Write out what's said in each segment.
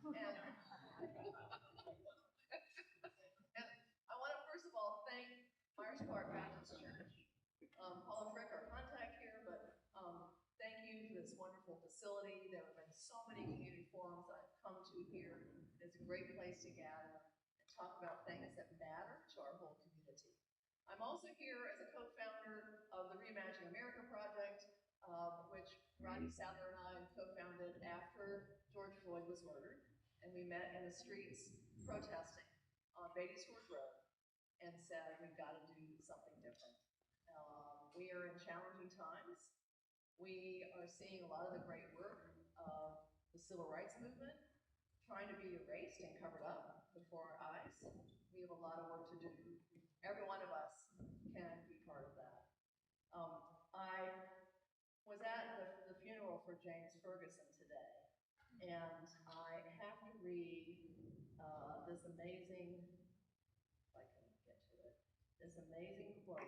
And, and I want to first of all thank Myers Park Baptist Church. Paul and Frick are contact here, but thank you for this wonderful facility. There have been so many community forums that I've come to here. It's a great place to gather and talk about things that matter to our whole community. I'm also here as a co-founder of the Reimagine America Project, which Rodney Sadler and I co-founded after George Floyd was murdered. And we met in the streets protesting on Beatty-Swords Road and said, we've got to do something different. We are in challenging times. We are seeing a lot of the great work of the civil rights movement trying to be erased and covered up before our eyes. We have a lot of work to do. Every one of us can be part of that. I was at the funeral for James Ferguson today, and I have to read this amazing, if I can get to it, this amazing quote.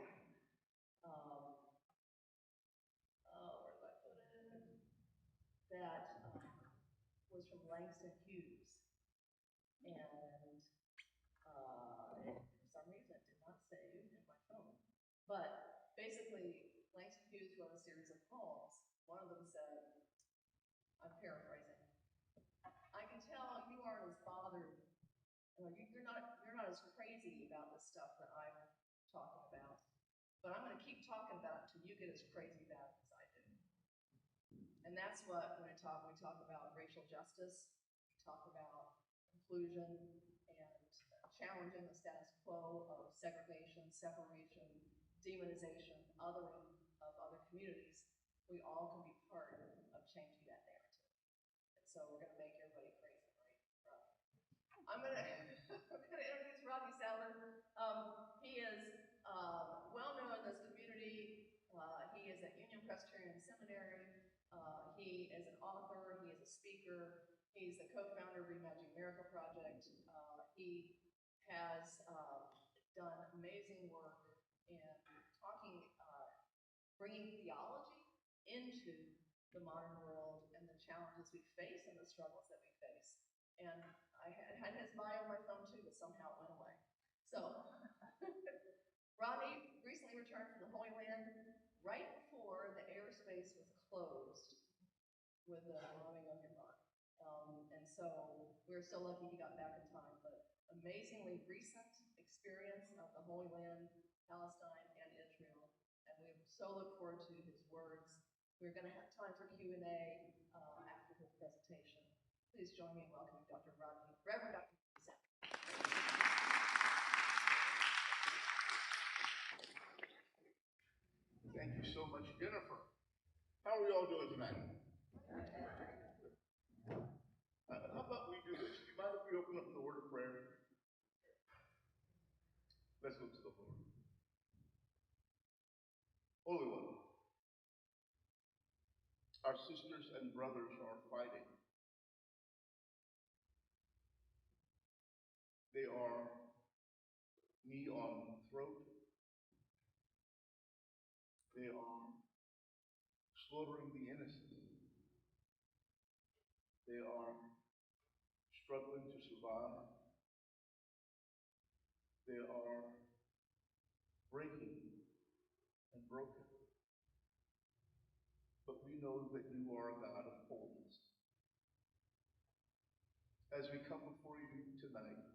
Where did I put it? That was from Langston Hughes, and for some reason it did not save in my phone. But basically, Langston Hughes wrote a series of poems. One of them said, I'm paraphrasing, I can tell you aren't as bothered, you're not as crazy about the stuff that I'm talking about, but I'm going to keep talking about it until you get as crazy about it as I do. And that's what, when we talk about racial justice, we talk about inclusion and challenging the status quo of segregation, separation, demonization, othering of other communities. We all can be part of changing that narrative. And so we're going to make everybody crazy, right? I'm going to introduce Rodney Sadler. He is well known in this community. He is at Union Presbyterian Seminary. He is an author. He is a speaker. He's the co-founder of Reimagine America Project. He has done amazing work in bringing theology into the modern world and the challenges we face and the struggles that we face. And I had his bio on my phone too, but somehow it went away. So, Rodney recently returned from the Holy Land right before the airspace was closed with the bombing of Iran. And so we're so lucky he got back in time, but amazingly recent experience of the Holy Land, Palestine, and Israel. And we so look forward to his words. We're going to have time for Q&A after his presentation. Please join me in welcoming Dr. Reverend Dr. Sadler. Thank you so much, Jennifer. How are we all doing tonight? How about we do this? Do you mind if we open up in the word of prayer? Let's look to the Lord. Holy One, our sisters and brothers are fighting. They are knee on throat. They are slaughtering the innocent. They are struggling to survive. They are breaking and broken. But we know that you are a God of wholeness. As we come before you tonight,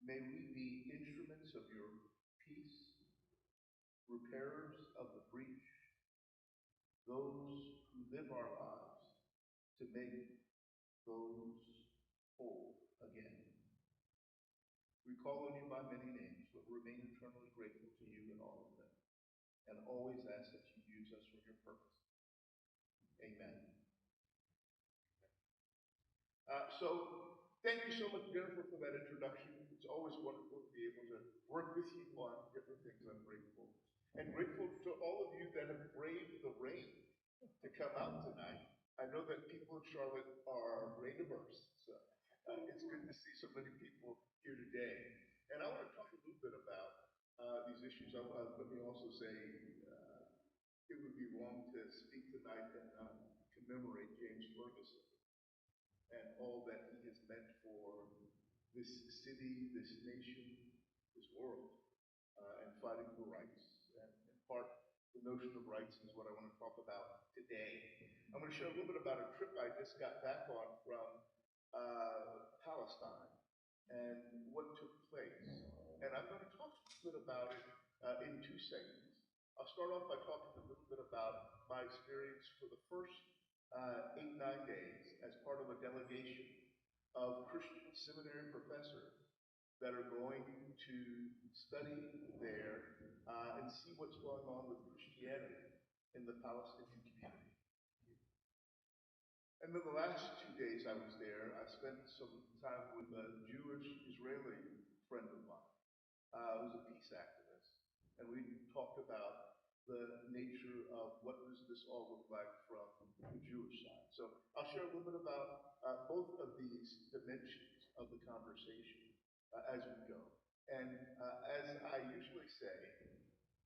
may we be instruments of your peace, repairers of the breach, those who live our lives to make those whole again. We call on you by many names, but remain eternally grateful to you in all of them, and always ask that you use us for your purpose. Amen. So thank you so much, Jennifer, for that introduction. It's always wonderful to be able to work with you on different things. I'm grateful. And grateful to all of you that have braved the rain to come out tonight. I know that people in Charlotte are rain averse, so it's good to see so many people here today. And I want to talk a little bit about these issues. Let me also say it would be wrong to speak tonight and commemorate James Ferguson. and all that he has meant for this city, this nation, this world, and fighting for rights. And in part, the notion of rights is what I want to talk about today. I'm going to share a little bit about a trip I just got back on from Palestine and what took place. And I'm going to talk a little bit about it in two segments. I'll start off by talking a little bit about my experience for the first 8-9 days as part of a delegation of Christian seminary professors that are going to study there and see what's going on with Christianity in the Palestinian community. And then the last 2 days I was there, I spent some time with a Jewish Israeli friend of mine who's a peace activist. And we talked about the nature of what does this all look like from the Jewish side. So I'll share a little bit about both of these dimensions of the conversation as we go. And as I usually say,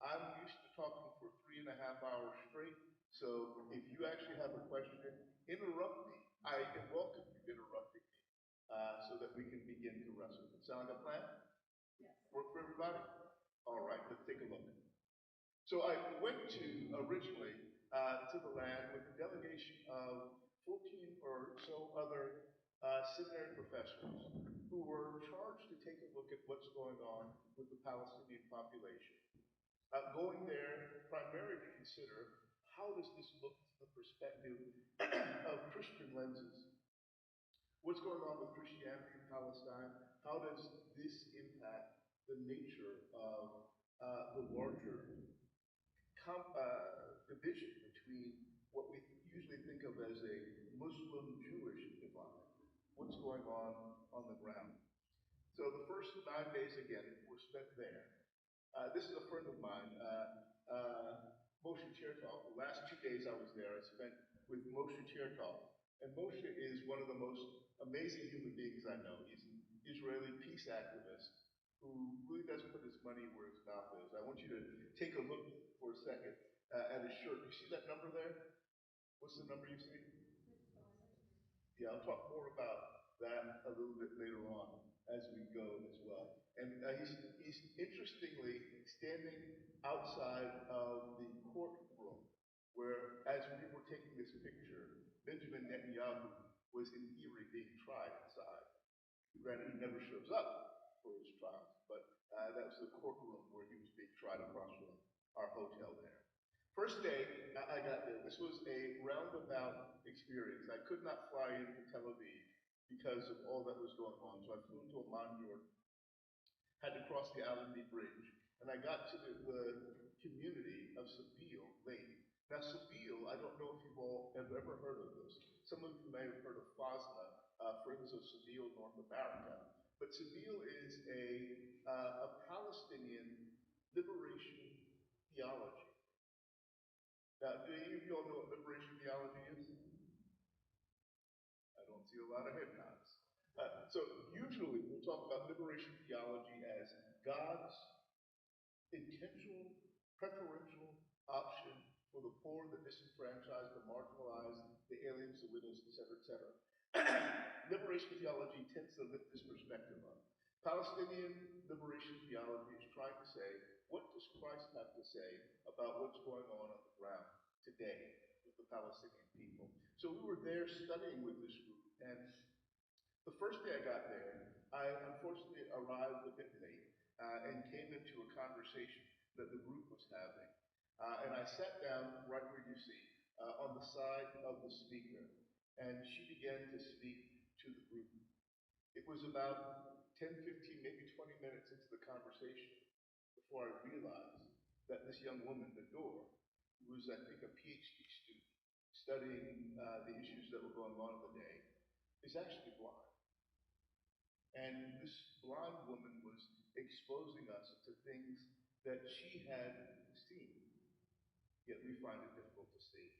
I'm used to talking for 3.5 hours straight. So if you actually have a question, interrupt me. I am welcome you interrupting me so that we can begin to wrestle. Sound like a plan? Yes. Work for everybody? All right, let's take a look. So I went to originally to the land with a delegation of 14 or so other seminary professors who were charged to take a look at what's going on with the Palestinian population. Going there primarily to consider how does this look from the perspective of Christian lenses. What's going on with Christianity in Palestine? How does this impact the nature of the larger division between what we usually think of as a Muslim-Jewish divide? What's going on the ground? So the first 9 days, again, were spent there. This is a friend of mine, Moshe Chertov. The last 2 days I was there, I spent with Moshe Chertov. And Moshe is one of the most amazing human beings I know. He's an Israeli peace activist who really does put his money where his mouth is. I want you to take a look for a second at his shirt. You see that number there? What's the number you see? Yeah, I'll talk more about that a little bit later on as we go as well. And he's interestingly standing outside of the courtroom where, as we were taking this picture, Benjamin Netanyahu was in theory being tried inside. Granted, he never shows up for his trials, but that was the courtroom where he was being tried across from our hotel there. First day I got there, this was a roundabout experience. I could not fly into Tel Aviv because of all that was going on, so I flew into Amman, Jordan, had to cross the Allenby Bridge, and I got to the community of Seville late. Now, Seville, I don't know if you've all have ever heard of this. Some of you may have heard of FASNA, Friends of Seville, North America. But Seville is a Palestinian liberation theology. Now, do any of you all know what liberation theology is? I don't see a lot of head nods. So usually we'll talk about liberation theology as God's intentional, preferential option for the poor, the disenfranchised, the marginalized, the aliens, the widows, etc., etc. Liberation theology tends to lift this perspective up. Palestinian liberation theology is trying to say, what does Christ have to say about what's going on the ground today with the Palestinian people? So we were there studying with this group, and the first day I got there, I unfortunately arrived a bit late and came into a conversation that the group was having. And I sat down right where you see, on the side of the speaker, and she began to speak to the group. It was about 10, 15, maybe 20 minutes into the conversation before I realized that this young woman, Nador, who was, I think, a PhD student studying the issues that were going on in the day, is actually blind. And this blind woman was exposing us to things that she had seen, yet we find it difficult to see.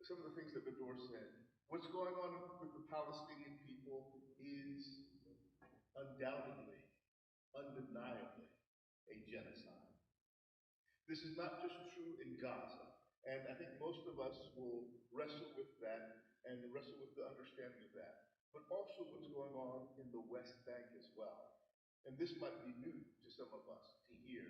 Some of the things that Nador said. What's going on with the Palestinian people is undoubtedly, undeniably, a genocide. This is not just true in Gaza, and I think most of us will wrestle with that and wrestle with the understanding of that, but also what's going on in the West Bank as well. And this might be new to some of us to hear.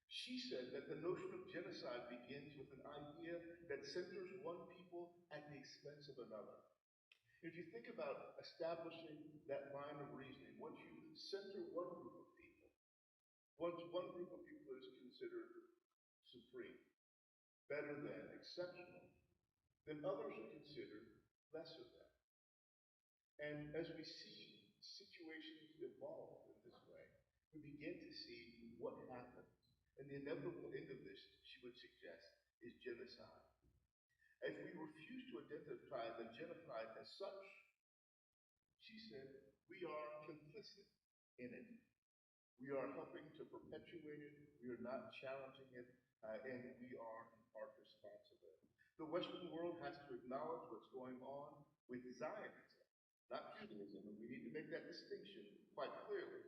She said that the notion of genocide begins with an idea that centers one people at the expense of another. If you think about establishing that line of reasoning, once you center one group of people, once one group of people is considered supreme, better than, exceptional, then others are considered lesser than. And as we see situations evolve in this way, we begin to see what happens. And the inevitable end of this, she would suggest, is genocide. If we refuse to identify the genocide as such, she said, we are complicit in it. We are helping to perpetuate it. We are not challenging it. And we are in part responsible. The Western world has to acknowledge what's going on with Zionism, not Judaism, and we need to make that distinction quite clearly,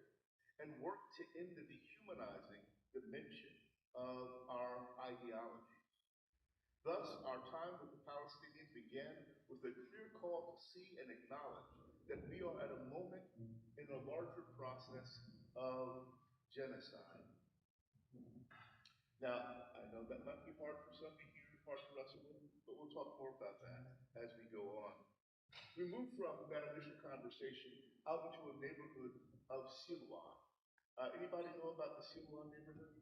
and work to end the dehumanizing dimension of our ideologies. Thus, our time with the Palestinians began with a clear call to see and acknowledge that we are at a moment in a larger process of genocide. Now, I know that might be hard for some to hear, hard to wrestle with, but we'll talk more about that as we go on. We move from that initial conversation out into a neighborhood of Silwan. Anybody know about the Silwan neighborhood?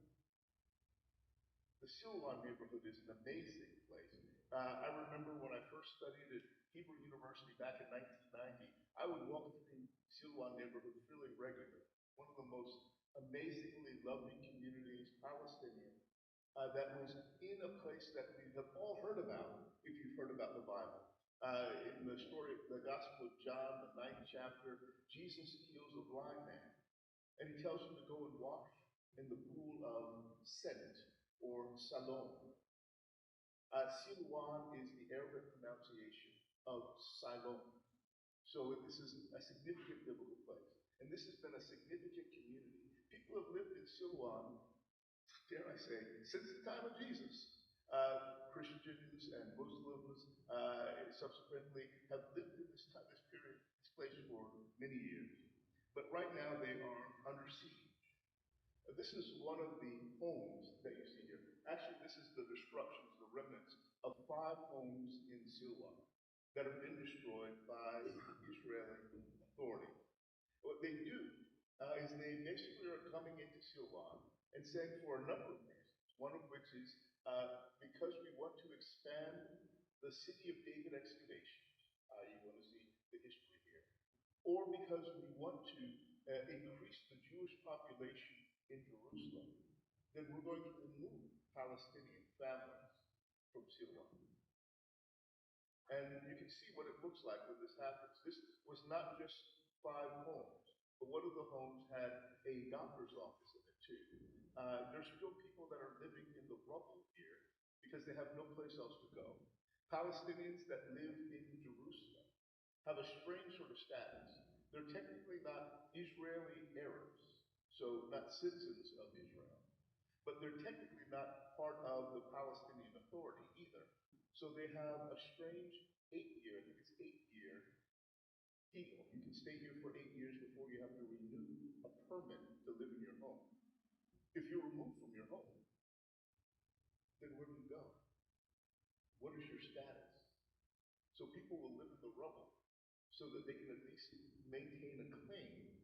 The Silwan neighborhood is an amazing place. I remember when I first studied at Hebrew University back in 1990, I would walk through Silwan neighborhood fairly regularly. One of the most amazingly loving communities, Palestinian, that was in a place that we have all heard about if you've heard about the Bible. In the story, the Gospel of John, the 9th chapter, Jesus heals a blind man. And he tells him to go and wash in the pool of Sent, or Salom. Silwan is the Arabic pronunciation of Siloam. So this is a significant biblical place. And this has been a significant community. People have lived in Silwan, dare I say, since the time of Jesus. Christians and Muslims subsequently have lived in this place for many years. But right now they are under siege. This is one of the homes that you see here. Actually, this is the destructions, the remnants of 5 homes in Silwan that have been destroyed by Israeli authority. What they do is they basically are coming into Silwan and saying for a number of reasons, one of which is because we want to expand the city of David excavations. You want to see the history here. Or because we want to increase the Jewish population in Jerusalem, then we're going to remove Palestinian families from Silwan. And you can see what it looks like when this happens. This was not just 5 homes, but one of the homes had a doctor's office in it too. There's still people that are living in the rubble here because they have no place else to go. Palestinians that live in Jerusalem have a strange sort of status. They're technically not Israeli Arabs, so not citizens of Israel, but they're technically not part of the Palestinian Authority either. So they have a strange 8-year, I think it's 8-year deal. You can stay here for 8 years before you have to renew a permit to live in your home. If you're removed from your home, then where do you go? What is your status? So people will live in the rubble so that they can at least maintain a claim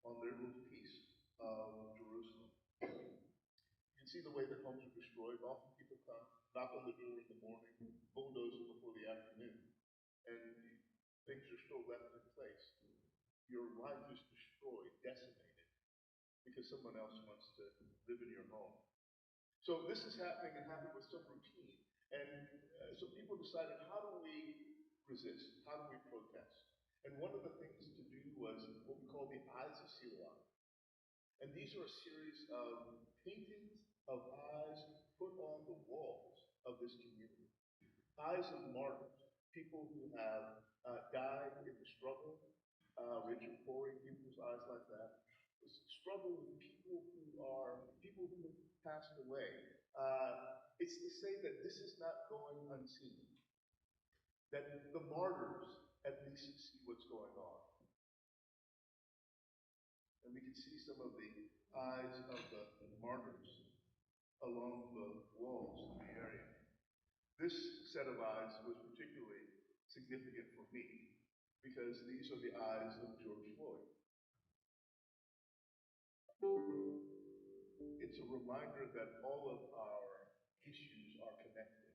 on their little piece of Jerusalem. You can see the way that homes are destroyed. Often people come, knock on the door in the morning, bulldoze it before the afternoon, and things are still left in place. Your life is destroyed, decimated, because someone else wants to live in your home. So this is happening and happening with some routine. And so people decided, how do we resist? How do we protest? And one of the things to do was what we call the Eyes of Silwan. And these are a series of paintings of eyes put on the walls of this community. Eyes of martyrs, people who have died in the struggle, Richard pouring people's eyes like that. Struggle with people who have passed away. It's to say that this is not going unseen. that the martyrs at least see what's going on. And we can see some of the eyes of the martyrs along the walls in the area. This set of eyes was particularly significant for me because these are the eyes of George Floyd. It's a reminder that all of our issues are connected,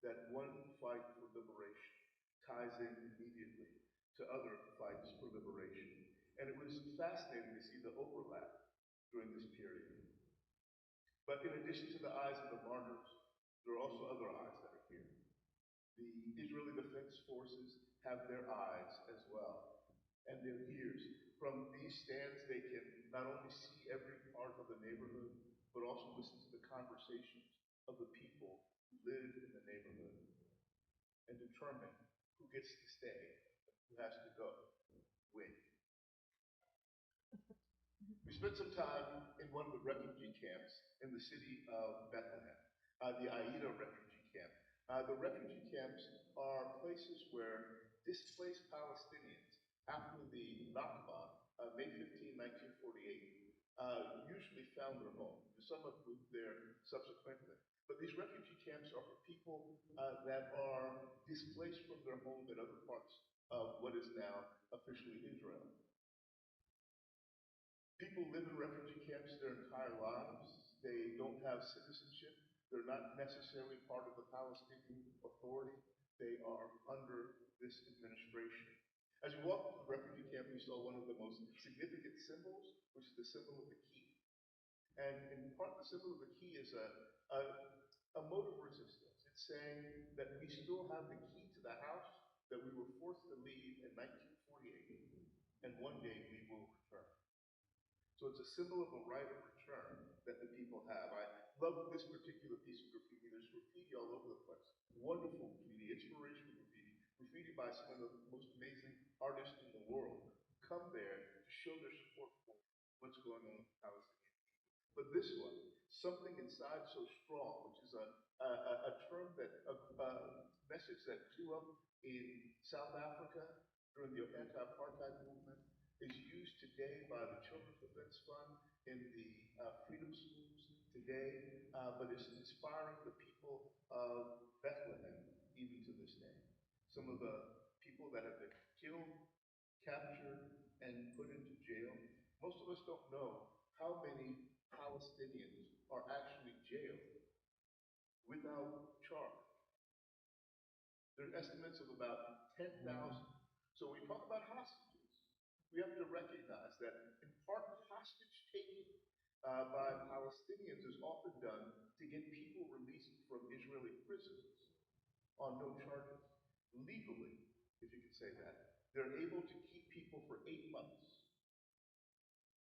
that one fight for liberation ties in immediately to other fights for liberation. And it was fascinating to see the overlap during this period. But in addition to the eyes of the martyrs, there are also other eyes that are here. The Israeli Defense Forces have their eyes as well, and their ears. From these stands, they can not only see every part of the neighborhood, but also listen to the conversations of the people who live in the neighborhood and determine who gets to stay and who has to go when. We spent some time in one of the refugee camps in the city of Bethlehem, the Aida refugee camp. The refugee camps are places where displaced Palestinians, after the Nakba, May 15, 1948, usually found their home. Some have moved there subsequently. But these refugee camps are for people that are displaced from their home in other parts of what is now officially Israel. People live in refugee camps their entire lives. They don't have citizenship. They're not necessarily part of the Palestinian Authority. They are under this administration. As we walked through the refugee camp, we saw one of the most significant symbols, which is the symbol of the key. And in part, the symbol of the key is a mode of resistance. It's saying that we still have the key to the house that we were forced to leave in 1948, and one day we will return. So it's a symbol of a right of return that the people have. I love this particular piece of graffiti. There's graffiti all over the place. Wonderful graffiti, inspirational graffiti, graffiti by some of the most amazing artists in the world who come there to show their support for what's going on with the Palestinian people. But this one, something inside so strong, which is a term that, a message that grew up in South Africa during the anti-apartheid movement, is used today by the Children's Defense Fund in the freedom schools today, but is inspiring the people of Bethlehem even to this day. Some of the people that have been killed, captured, and put into jail, most of us don't know how many Palestinians are actually jailed without charge. There are estimates of about 10,000. So when we talk about hostages, we have to recognize that in part hostage taking by Palestinians is often done to get people released from Israeli prisons on no charges. Legally, if you could say that, they're able to keep people for 8 months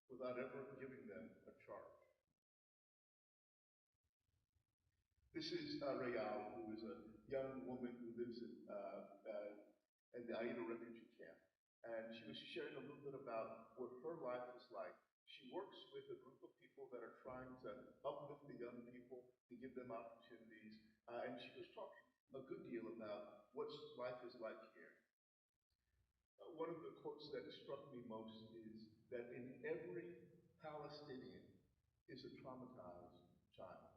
without ever giving them a charge. This is Rayal, who is a young woman who lives in the Aida refugee camp. And she was sharing a little bit about what her life is like. She works with a group of people that are trying to uplift the young people, to give them opportunities. And she was talking a good deal about what life is like here. One of the quotes that struck me most is that in every Palestinian is a traumatized child.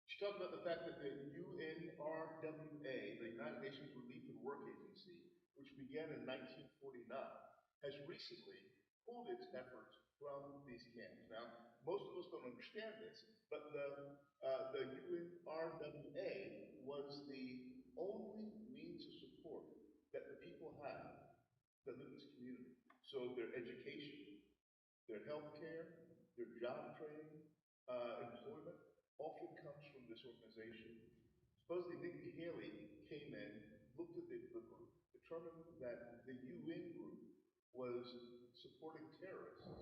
She talked about the fact that the UNRWA, the United Nations Relief and Work Agency, which began in 1949, has recently pulled its efforts from these camps. Now, most of us don't understand this, but the UNRWA was the only means of support that the people have that live in this community. So their education, their health care, their job training, employment, often comes from this organization. Supposedly, Nikki Haley came in, looked at the group, determined that the UN group was supporting terrorists,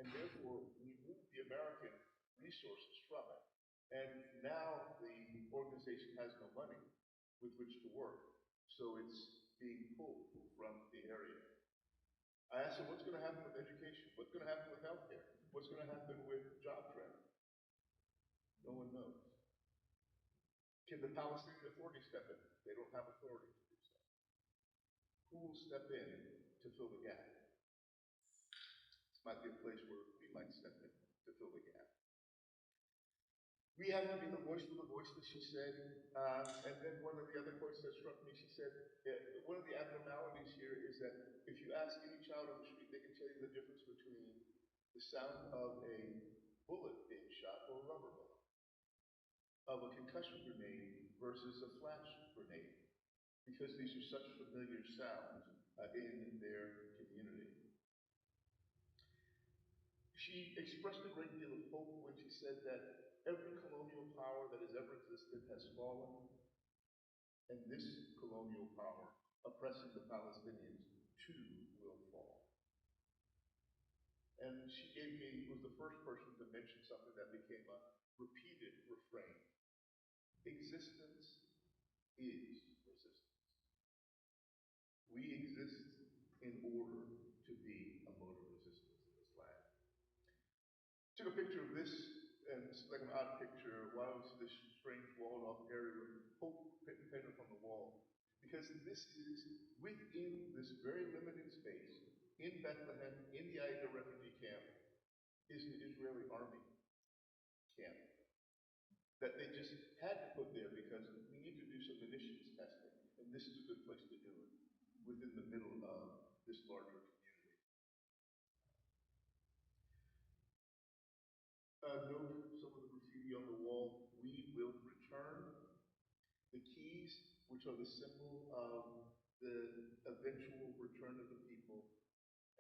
and therefore removed the American resources from it. And now the organization has no money with which to work, so it's being pulled from the area. I asked her, what's going to happen with education? What's going to happen with healthcare? What's going to happen with job training? No one knows. Can the Palestinian Authority step in? They don't have authority to do so. Who will step in to fill the gap? This might be a place where we might step in to fill the gap. We have to be the voice for the voiceless, she said. And then one of the other quotes that struck me, she said, one of the abnormalities here is that if you ask any child on the street, they can tell you the difference between the sound of a bullet being shot or a rubber bullet, of a concussion grenade versus a flash grenade, because these are such familiar sounds in their community. She expressed a great deal of hope when she said that every colonial power that has ever existed has fallen, and this colonial power oppressing the Palestinians too will fall. And she was the first person to mention something that became a repeated refrain. Existence is resistance. We exist in order to be a mode of resistance in this land. Took a picture of this, and it's like an odd picture. Why was this strange walled off area with hope painted on the wall? Because this is within this very limited space in Bethlehem, in the Aida refugee camp, is an Israeli army camp that they just had to put there because we need to do some munitions testing, and this is a good place to do it, within the middle of this larger community. Note some of the graffiti on the wall. We will return. The keys, which are the symbol of the eventual return of the people.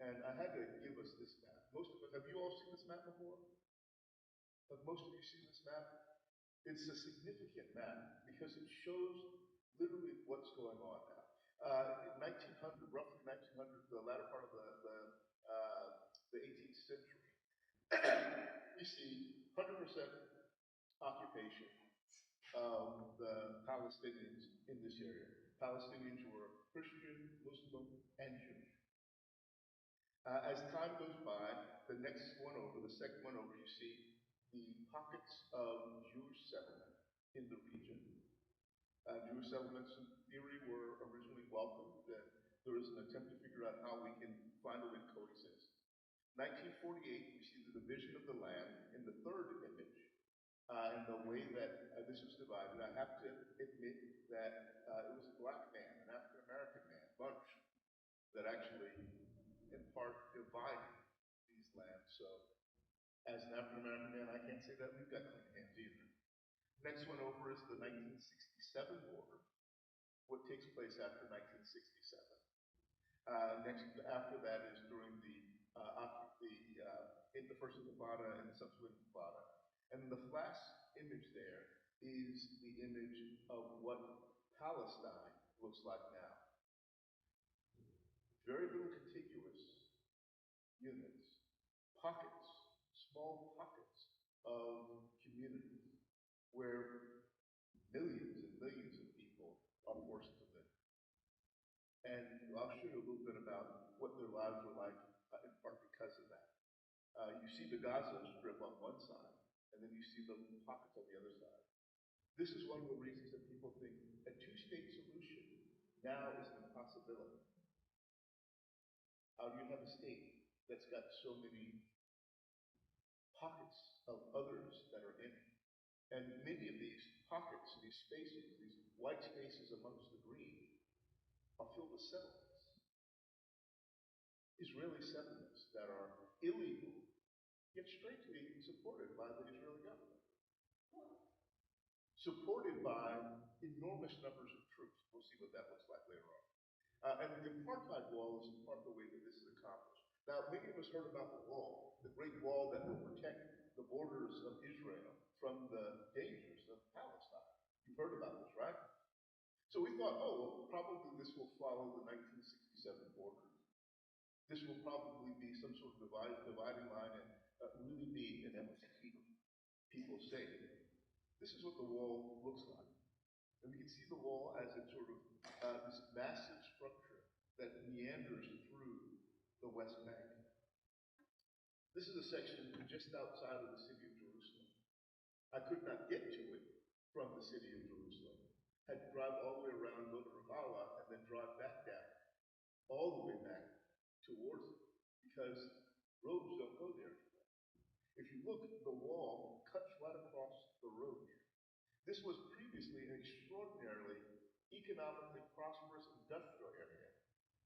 And I had to give us this map. Most of us, have you all seen this map before? Have most of you seen this map? It's a significant map because it shows literally what's going on now. In 1900, roughly 1900, the latter part of the 18th century, we see 100% occupation of the Palestinians in this area. Palestinians were Christian, Muslim, and Jewish. As time goes by, the next one over, the second one over, you see the pockets of Jewish settlement in the region. Jewish settlements, in theory, were originally welcomed. There was an attempt to figure out how we can find a way to coexist. 1948, we see the division of the land in the third image, and the way that this was divided. I have to admit that it was a black man, an African-American man, bunch, that actually, in part, divided these lands. So, as an African-American man, I can't say that we've got clean hands either. Next one over is the 1967 border. What takes place after 1967? Next after that is during the first Intifada and the subsequent Intifada. And the last image there is the image of what Palestine looks like now. Very little contiguous units, pockets, small pockets of communities where millions and millions of people are forced to live. And I'll show you a little bit about what their lives were like, in part because of that. You see the Gaza Strip on one side, and then you see the pockets on the other side. This is one of the reasons that people think a two-state solution now is an impossibility. How do you have a state that's got so many pockets of others that are in it? And many of these pockets, these spaces, these white spaces amongst the green, are filled with settlements. Israeli settlements that are illegal, yet strangely supported by the Israeli government. Supported by enormous numbers of troops. We'll see what that looks like later on. And the apartheid wall is part of the way that this is accomplished. Now, many of us heard about the wall, the great wall that will protect the borders of Israel from the dangers of Palestine. You've heard about this, right? So we thought, oh, well, probably this will follow the 1967 borders. This will probably be some sort of dividing line and really be an effort to keep people safe. This is what the wall looks like. And we can see the wall as it's sort of this massive structure that meanders through the West Bank. This is a section just outside of the city of Jerusalem. I could not get to it from the city of Jerusalem, had to drive all the way around, go to Ramallah, and then drive back down, all the way back towards it, because roads don't go there. If you look, the wall cuts right across the road here. This was previously an extraordinarily economically prosperous industrial area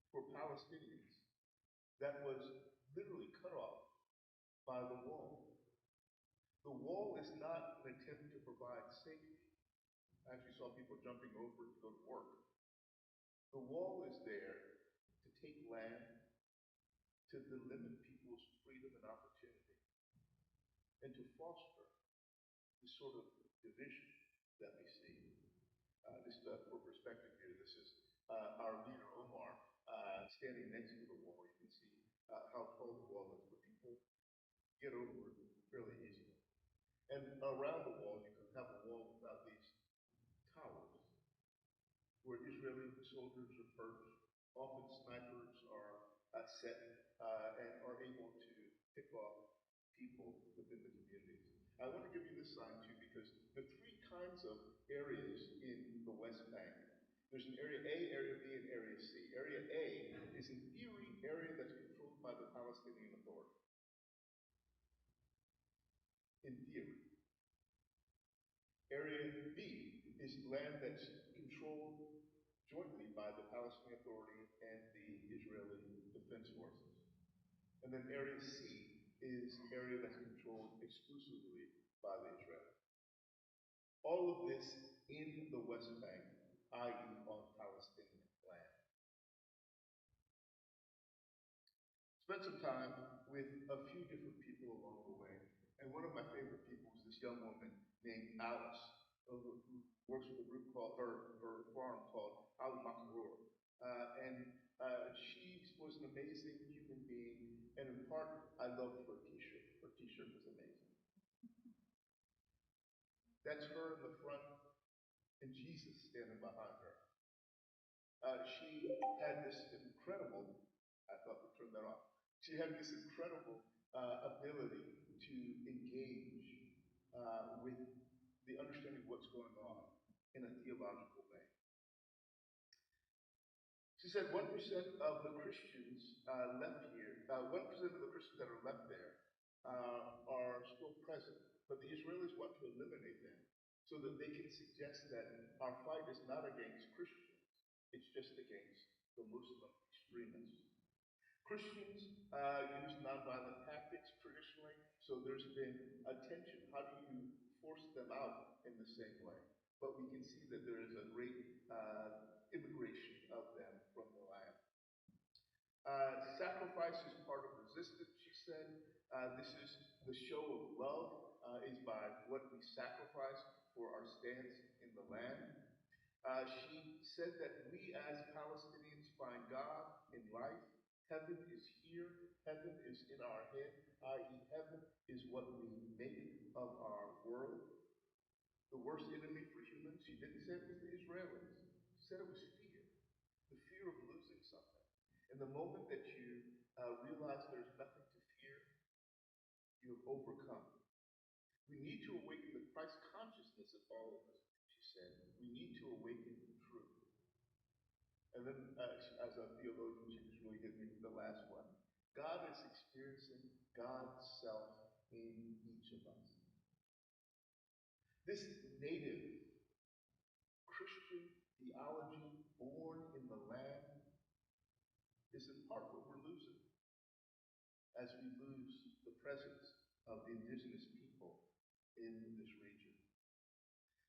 for Palestinians that was literally cut off by the wall. The wall is not an attempt to provide safety. I actually saw people jumping over it to go to work. The wall is there to take land, to delimit people's freedom and opportunity, and to foster the sort of division that we see. Just for perspective here, this is our leader Omar standing next to the wall. You can see how tall the wall is, but people get over it fairly easily. And around the wall, you can have a wall without these towers, where Israeli soldiers are perched. Often snipers are set and are able to pick off people within the communities. I want to give you this sign too, because the three kinds of areas in the West Bank. There's an area A, area B, and area C. Area A is in theory area that's controlled by the Palestinian Authority. In theory. Area B is land that's controlled jointly by the Palestinian Authority and the Israeli Defense Forces. And then Area C is area that's controlled exclusively by the Israelis. All of this in the West Bank, i.e. on Palestinian land. Spent some time with a few different people along the way. And one of my favorite people is this young woman named Alice, who works with a group called, her farm called Al Makrur. She was an amazing human being, and in part, I loved her t-shirt. Her t-shirt was amazing. That's her in the front, and Jesus standing behind her. She had this incredible, I thought we'd turn that off. She had this incredible ability to engage with the understanding of what's going on in a theological way. She said 1% of the Christians left here, 1% of the Christians that are left there are still present, but the Israelis want to eliminate them so that they can suggest that our fight is not against Christians, it's just against the Muslim extremists. Christians use nonviolent tactics traditionally, so there's been a tension. How do you force them out in the same way? But we can see that there is a great immigration of them from the land. Sacrifice is part of resistance, she said. This is the show of love is by what we sacrifice for our stance in the land. She said that we as Palestinians find God in life. Heaven is here. Heaven is in our head, i.e. heaven is what we make of our world. The worst enemy for humans, she didn't say it was the Israelis. She said it was fear. The fear of losing something. And the moment that you realize there's nothing to fear, you have overcome. We need to awaken the Christ consciousness of all of us, she said. We need to awaken truth. And then, as a theologian, she just really hit me with the last one. God is experiencing God's self in each of us. This native Christian theology born in the land is in part what we're losing as we lose the presence of the indigenous people in this region.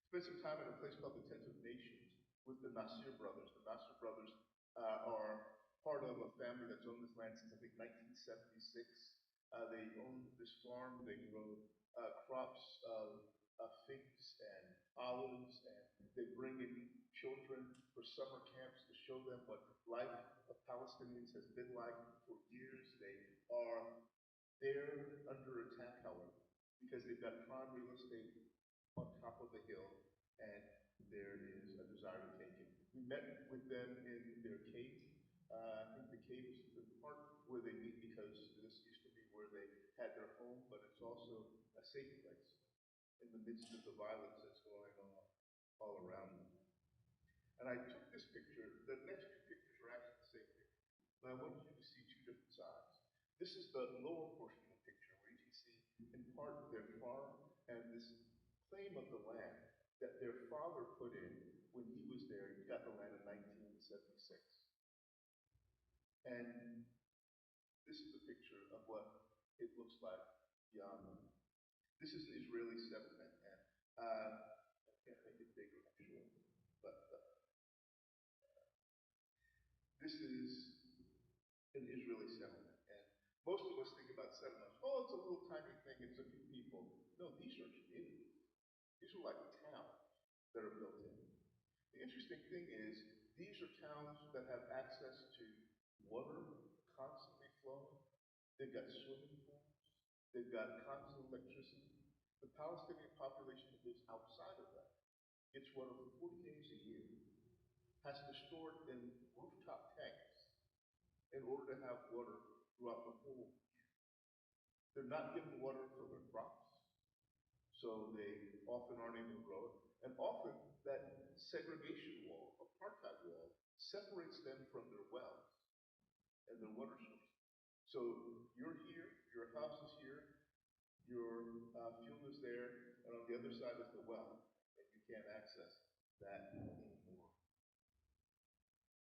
Spent some time at a place called the Tent of Nations with the Nasir brothers. The Nasir brothers are part of a family that's owned this land since I think 1976. They own this farm. They grow crops of figs and olives, and they bring in children for summer camps to show them what life of Palestinians has been like for years. They are there under attack, however, because they've got prime real estate on top of the hill, and there is a desire to take it. We met with them in their cave. I think the cave is in part where they meet because this used to be where they had their home, but it's also a safe place. in the midst of the violence that's going on all around them. And I took this picture. The next two pictures are actually the same picture, but I wanted you to see two different sides. This is the lower portion of the picture where you can see in part their farm and this claim of the land that their father put in when he was there. He got the land in 1976. And this is a picture of what it looks like beyond them. This is an Israeli settlement, and I can't make it bigger actually, but this is an Israeli settlement. And most of us think about settlements, oh, it's a little tiny thing, it's a few people. No, these are communities. These are like towns that are built in. The interesting thing is, these are towns that have access to water constantly flowing. They've got swimming pools. They've got constant electricity. The Palestinian population that lives outside of that gets water for 40 days a year, has to store it in rooftop tanks in order to have water throughout the whole year. They're not given water for their crops, so they often aren't able to grow it. And often that segregation wall, apartheid wall, separates them from their wells and their water sources. So you're here, your house is here, your fuel is there, and on the other side is the well, and you can't access that anymore.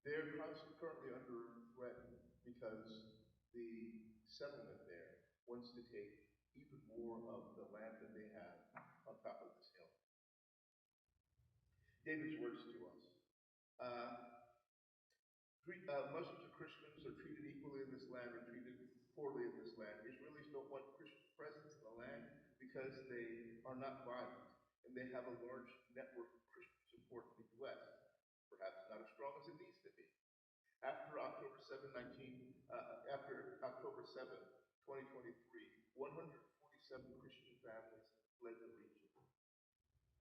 They're currently under threat because the settlement there wants to take even more of the land that they have on top of this hill. David's words to us. Muslims and Christians are treated equally in this land, or treated poorly in this land. Israelis don't want Christian presence in the land because they are not violent, and they have a large network of Christian support in the U.S., perhaps not as strong as it needs to be. After October 7, 2023, 147 Christian families fled the region.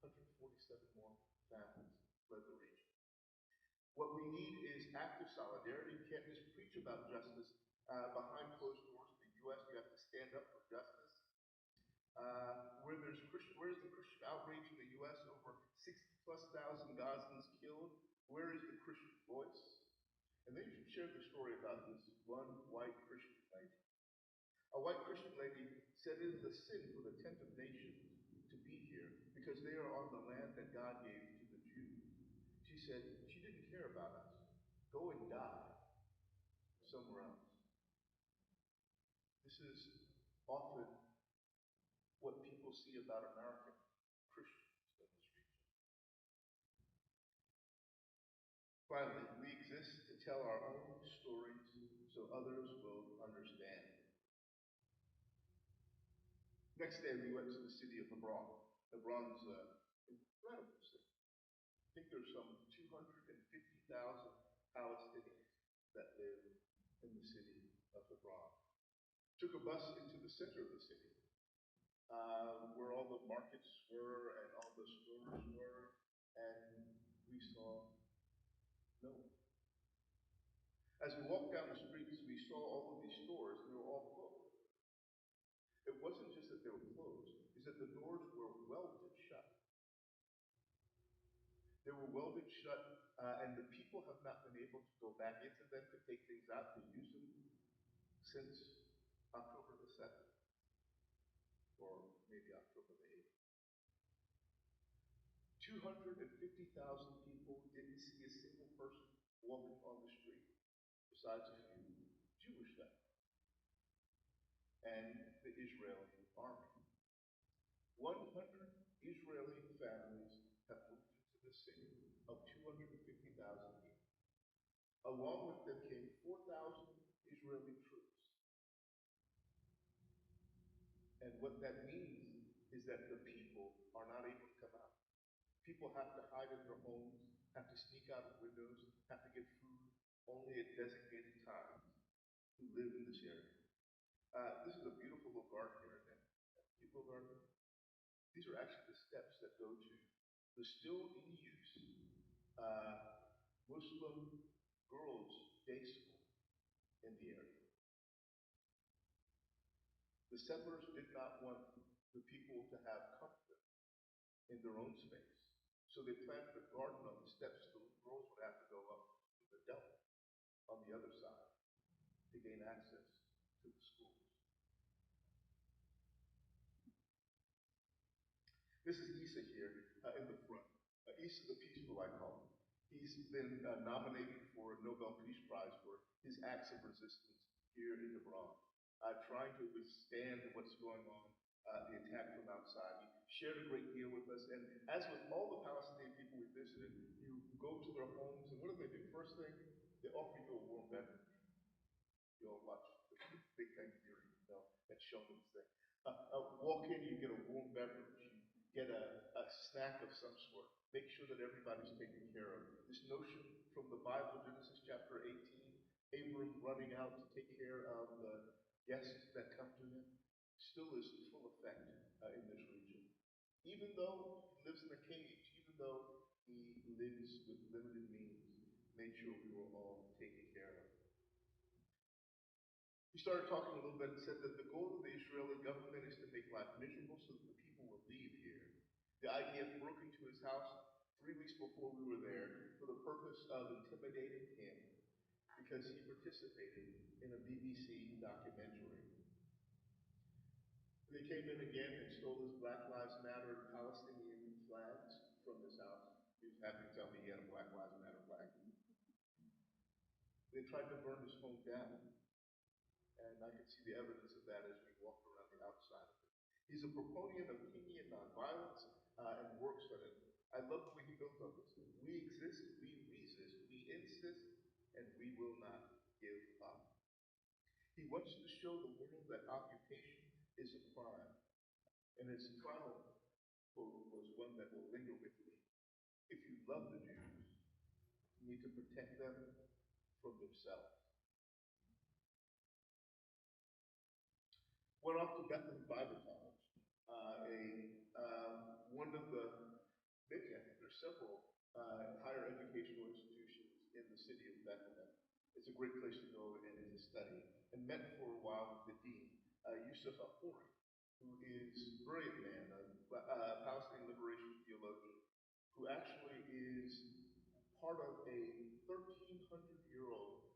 147 more families fled the region. What we need is active solidarity. You can't just preach about justice behind closed doors in the U.S. You have to stand up for justice. Where's the Christian outrage in the U.S.? Over 60,000+ Gazans killed. Where is the Christian voice? And then you shared the story about this one white Christian lady. A white Christian lady said it is a sin for the 10th of nations to be here because they are on the land that God gave to the Jews. She said she didn't care about us. Go and die somewhere else. This is often what people see about American Christians in this region. Finally, we exist to tell our own stories so others will understand. Next day, we went to the city of Hebron. Hebron is an incredible city. I think there's some 250,000 Palestinians that live in the city of Hebron. Took a bus into the center of the city, where all the markets were and all the stores were, and we saw no one. As we walked down the streets, we saw all of these stores, and they were all closed. It wasn't just that they were closed, it's that the doors were welded shut. They were welded shut, and the people have not been able to go back into them to take things out to use them since October the 7th, or maybe October the 8th. 250,000 people didn't see a single person walking on the street, besides a few Jewish families and the Israeli army. 100 Israeli families have moved into the city of 250,000 people. Along with them came 4,000 Israeli troops. And what that means is that the people are not able to come out. People have to hide in their homes, have to sneak out of windows, have to get food only at designated times who live in this area. This is a beautiful little garden here, isn't it? Cute little garden. These are actually the steps that go to the still in use Muslim girls' day school in the area. The settlers did not want the people to have comfort. in their own space. So they planted a garden on the steps so the little girls would have to go up to the dump on the other side to gain access to the schools. This is Issa here in the front. Issa the Peaceful, I call him. He's been nominated for a Nobel Peace Prize for his acts of resistance here in the Bronx, trying to withstand what's going on, the attack from outside. He shared a great deal with us, and as with all the Palestinian people we visited, you go to their homes, and what do? First thing, they offer you a warm beverage. You'll watch the big Thanksgiving, that showman's thing. Walk in, you get a warm beverage. You get a snack of some sort. Make sure that everybody's taken care of. This notion from the Bible, Genesis chapter 18, Abram running out to take care of the guests that come to him, still is in full effect in this region. Even though he lives in a cage, even though he lives with limited means, made sure we were all taken care of. He started talking a little bit and said that the goal of the Israeli government is to make life miserable so that the people will leave here. The IDF broke into his house 3 weeks before we were there for the purpose of intimidating him because he participated in a BBC documentary. They came in again and stole his Black Lives Matter and Palestinian flags from his house. He was happy to tell me he had a Black Lives Matter flag. They tried to burn his home down. And I could see the evidence of that as we walked around the outside of it. He's a proponent of Kenyan nonviolence and works on it. I love the way he built on this. We exist, we resist, we insist, and we will not give up. He wants to show the world that occupation is a crime. And his final quote was one that will linger with me. If you love the Jews, you need to protect them from themselves. Went off to Bethlehem Bible College, one of the many, I think there's several higher educational institutions in the city of Bethlehem. It's a great place to go and to study. And met for a while with the dean, Yusuf Afori, who is a brilliant man, a Palestinian liberation theologian, who actually is part of a 1,300-year-old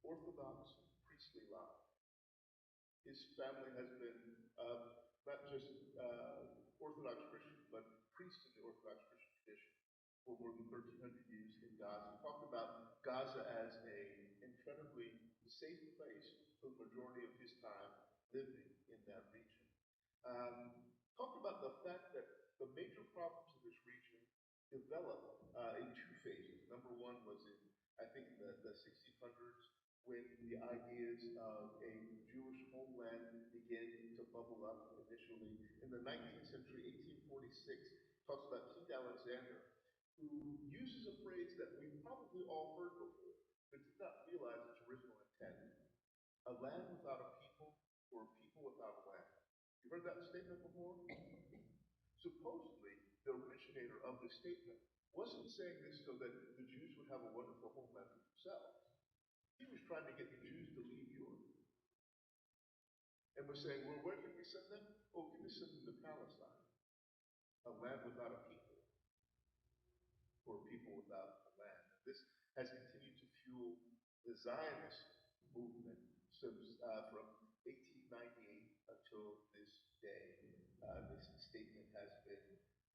Orthodox priestly line. His family has been not just Orthodox Christian, but priests in the Orthodox Christian tradition for more than 1,300 years in Gaza. He talked about Gaza as an incredibly safe place for the majority of his time living in that region. Talked about the fact that the major problems in this region developed in 2 phases. Number one was in, I think, the 1600s, when the ideas of a Jewish homeland began to bubble up initially. In the 19th century, 1846, talks about King Alexander, who uses a phrase that we've probably all heard before, but did not realize its original intent. A land without a people, or a people without a land. You heard that statement before? Supposedly, the originator of this statement wasn't saying this so that the Jews would have a wonderful homeland for themselves. He was trying to get the Jews to leave Europe. And was saying, well, where can we send them? Oh, we can send them to Palestine, a land without a people, or a people without a land. This has continued to fuel the Zionist movement since from 1898 until this day. This statement has been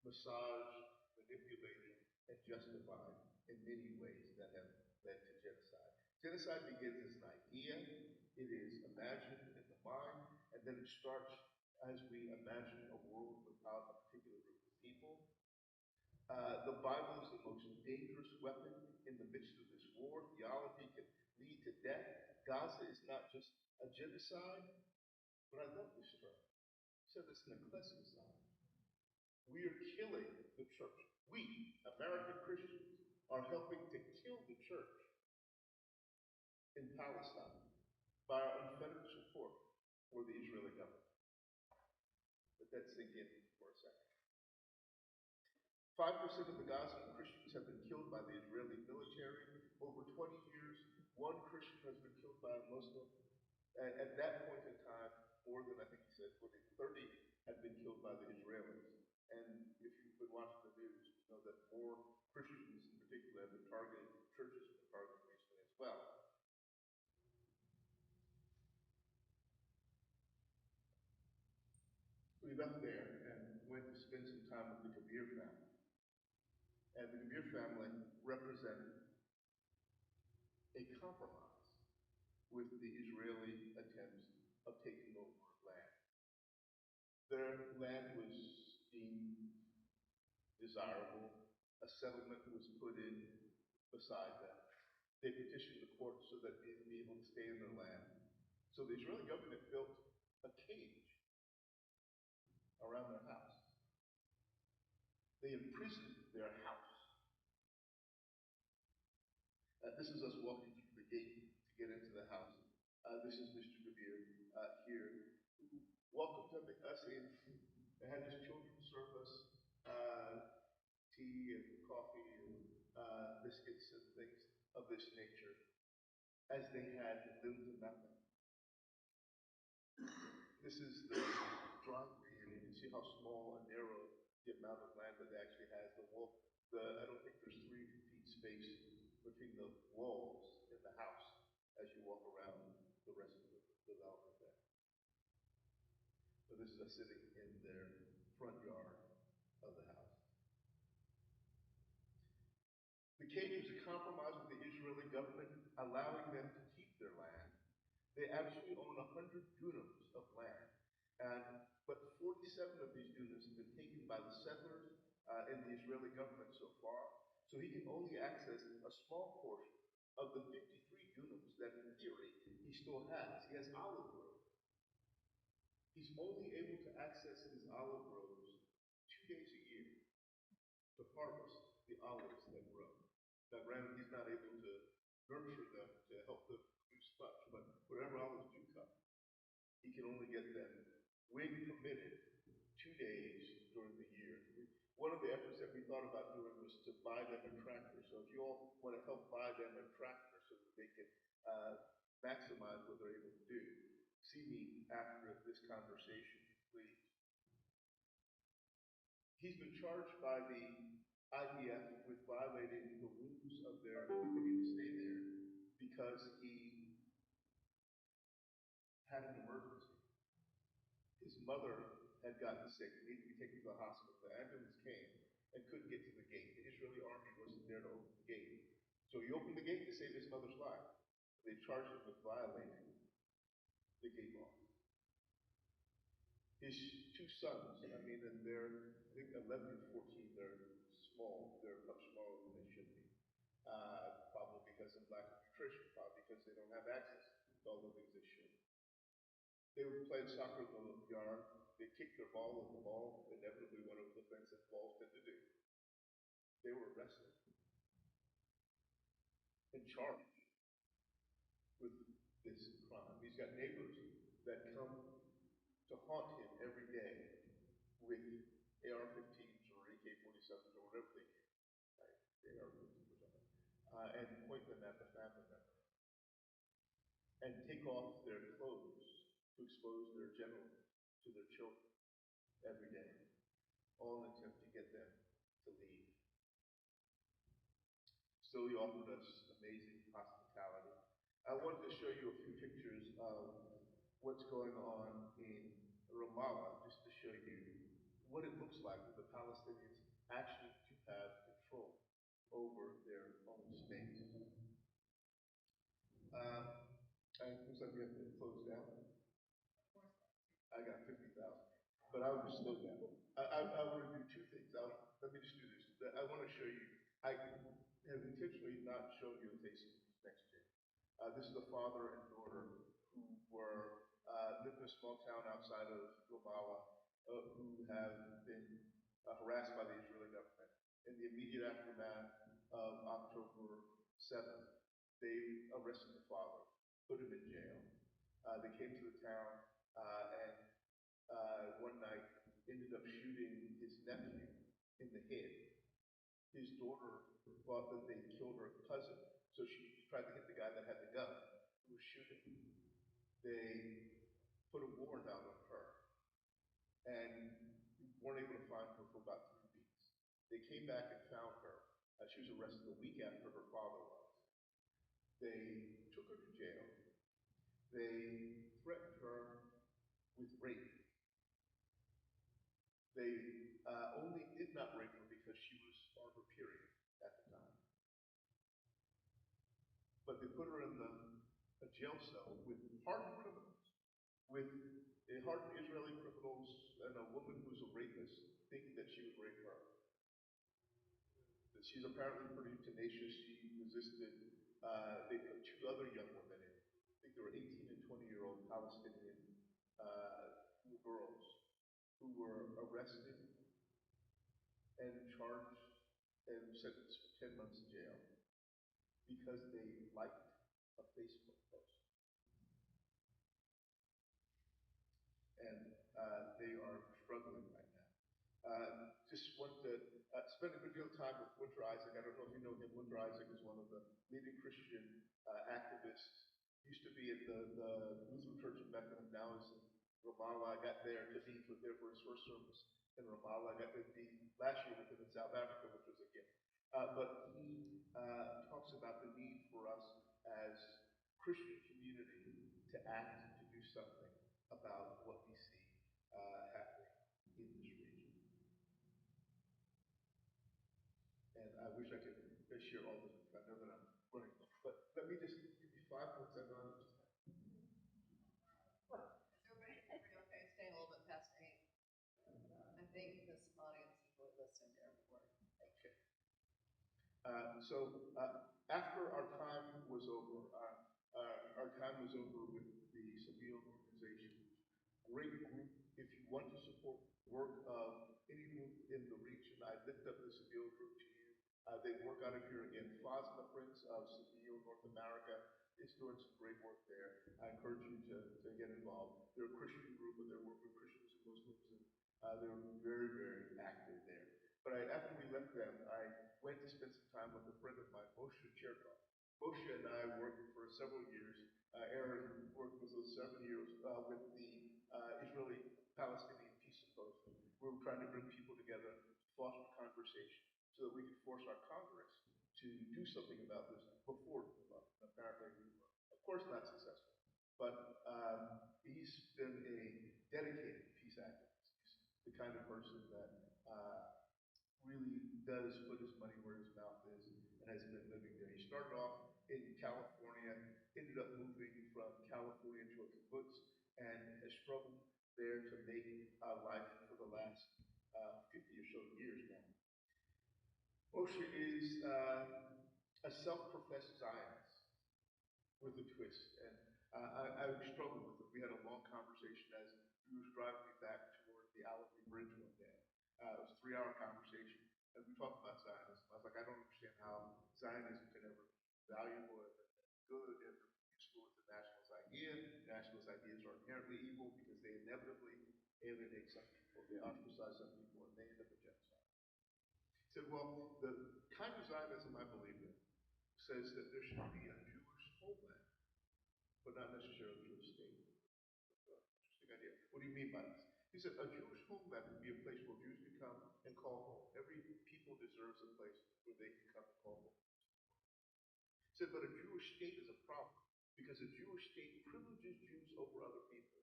massaged, manipulated, and justified in many ways that have led to genocide. Genocide begins as an idea, it is imagined in the mind, and then it starts as we imagine a world without a particular group of people. The Bible is the most dangerous weapon in the midst of this war. Theology can lead to death. Gaza is not just a genocide, but I love this term. It said it's an ecclesiocide. We are killing the church. We, American Christians, are helping to kill the church in Palestine by our unfettered support for the Israeli government. Let that sink in for a second. 5% of the Gazan Christians have been killed by the Israeli military. Over 20 years, 1 Christian has been killed by a Muslim. At that point in time, more than, I think he said, 30 had been killed by the Israelis. And if you know that more Christians in particular have been targeted, churches have been targeted recently as well. We left there and went to spend some time with the Kabir family. And the Kabir family represented a compromise with the Israeli attempts of taking over land. Their land was deemed desirable. A settlement was put in beside them. They petitioned the court so that they would be able to stay in their land. So the Israeli government built a cage around their house. They imprisoned their house. This is us walking through the gate to get into the house. This is Mr. Kabir here, who welcomed us in and had his children serve us tea and coffee and biscuits and things of this nature, as they had little to nothing. This is the driveway, and you can see how small and narrow the amount of land that it actually has. I don't think there's 3 feet space between the walls in the house as you walk around the rest of the development there. So this is us sitting in their front yard of the house. The cage was a compromise with the Israeli government, allowing them to keep their land. They actually own 100 dunams of land, but 47 of these dunams have been taken by the settlers and the Israeli government so far. So he can only access a small portion of the 53 dunams that, in theory, he still has. He has olive groves. He's only able to access his olive groves 2 days a year to harvest the olives that grow. Now, granted, he's not able to nurture them to help them produce much, but whatever olives do come, he can only get them when permitted 2 days during the year. One of the efforts that we thought about doing was to buy them a tractor. So if you all want to help buy them a tractor so that they can maximize what they're able to do, see me after this conversation, please. He's been charged by the IDF with violating the rules of their ability to stay there because he had an emergency. His mother had gotten sick, needed to be taken to the hospital. The ambulance came and couldn't get to the gate. The Israeli army wasn't there to open the gate. So he opened the gate to save his mother's life. They charged him with violating the gate law. His 2 sons, and they're, I think 11 and 14, they're small. They're much smaller than they should be. Probably because of lack of nutrition, probably because they don't have access to all the things they should. They were playing soccer in the yard. They kicked their ball, and the ball inevitably went over the fence, as balls tend to do. They were arrested and charged with this crime. He's got neighbors that come to haunt him every day with AR-15s or AK-47s or whatever they get, right? AR-15s or something, and point them at the family member and take off their clothes to expose their genitals to their children every day, all in an attempt to get them to leave. Still, he offered us amazing hospitality. I wanted to show you a few pictures of what's going on in Ramallah, just to show you what it looks like when the Palestinians actually do have control over their own space. It looks like we have to close down. I got 50,000, but I would just slow down. I want to do 2 things. Let me just do this. I want to show you. I have intentionally not shown you the faces of these next gen. This is a father and daughter who were lived in a small town outside of Ramallah, who have been harassed by the Israeli government. In the immediate aftermath of October 7th, they arrested the father, put him in jail. They came to the town and one night ended up shooting his nephew in the head. His daughter thought that they killed her cousin, so she tried to hit the guy that had the gun who was shooting. They put a warrant out on her and weren't able to find her for about 3 weeks. They came back and found her. She was arrested a week after her father was. They took her to jail. They threatened her with rape. They only did not rape her because she was on her period at the time. But they put her in a jail cell with hardened criminals, with hardened Israeli criminals and a woman who was a rapist, thinking that she would rape her. She's apparently pretty tenacious. She resisted. They put two other young women in. I think they were 18 and 20-year-old Palestinian girls who were arrested and charged and sentenced for 10 months in jail because they liked a Facebook post. And they are struggling right now. Just want to spend a good deal of time with Winter Isaac. I don't know if you know him. Winter Isaac is one of the leading Christian activists. Used to be at the Lutheran Church in Bethlehem, now is in Ramallah. I got there to be there for his first service in Ramallah. I got to be last year with him in South Africa, which was a gift. But he talks about the need for us as Christian community to act, to do something about what we see happening in this region. And I wish I could share all this with you. I know that I'm running, but let me just give you 5 minutes. I know I'm just. Everybody okay? Staying a little bit past 8. I think this audience is really listening to every word. Okay. After our time was over, with the Seville organization. Great group. If you want to support work of any group in the region, I lift up the Seville group to you. They work out of here again. Fazla Prince of Seville, North America, is doing some great work there. I encourage you to get involved. They're a Christian group, but they work with Christians and Muslims, and they're very, very active there. But after we left them, I went to spend some time with a friend of mine, Moshe Cherkov. Moshe and I worked for several years. Aaron worked with us 7 years with the Israeli-Palestinian Peace Symposium. We were trying to bring people together, foster conversation, so that we could force our Congress to do something about this before it blew up. Apparently, we were, of course, not successful. But he's been a dedicated peace activist. He's the kind of person that really does put his money where his mouth is and has been living there. He started off in California, ended up moving from California to a kibbutz, and has struggled there to make a life for the last 50 or so years now. Moshe is a self-professed Zionist with a twist, and I struggled with it. We had a long conversation as he was driving me back toward the Allegheny Bridge one day. It was a 3-hour conversation, and we talked about Zionism. I was like, I don't understand how Zionism can ever be valuable and good and useful as a nationalist idea. Nationalist ideas are inherently evil because they inevitably alienate some people, they ostracize some people, and they end up in genocide. He said, well, the kind of Zionism I believe in says that there should be a Jewish homeland, but not necessarily a Jewish state. Interesting idea. What do you mean by this? He said, a Jewish homeland would be a place where Jews can come and call home. Every people deserves a place where they can come and call home. He said, but a Jewish state is a problem because a Jewish state privileges Jews over other people.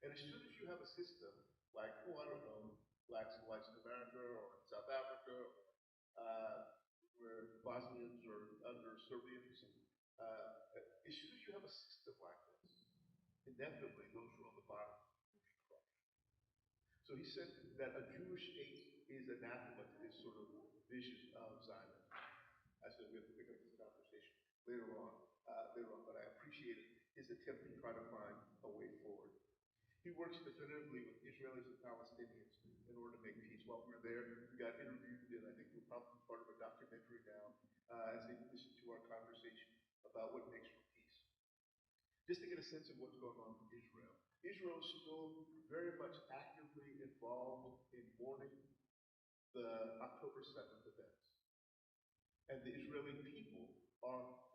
And as soon as you have a system like, I don't know, blacks and whites in America or in South Africa, where Bosnians are under Serbians, and, as soon as you have a system like this, inevitably those who are on the bottom will be crushed. So he said that a Jewish state is anathema to this sort of vision of Zionism. I said we have to pick up this conversation later on, but I appreciated his attempt to try to find a way forward. He works definitively with Israelis and Palestinians in order to make peace. While we were there, we got interviewed, and I think we're probably part of a documentary now as they listen to our conversation about what makes for peace. Just to get a sense of what's going on in Israel. Israel is still very much actively involved in mourning the October 7th events. And the Israeli people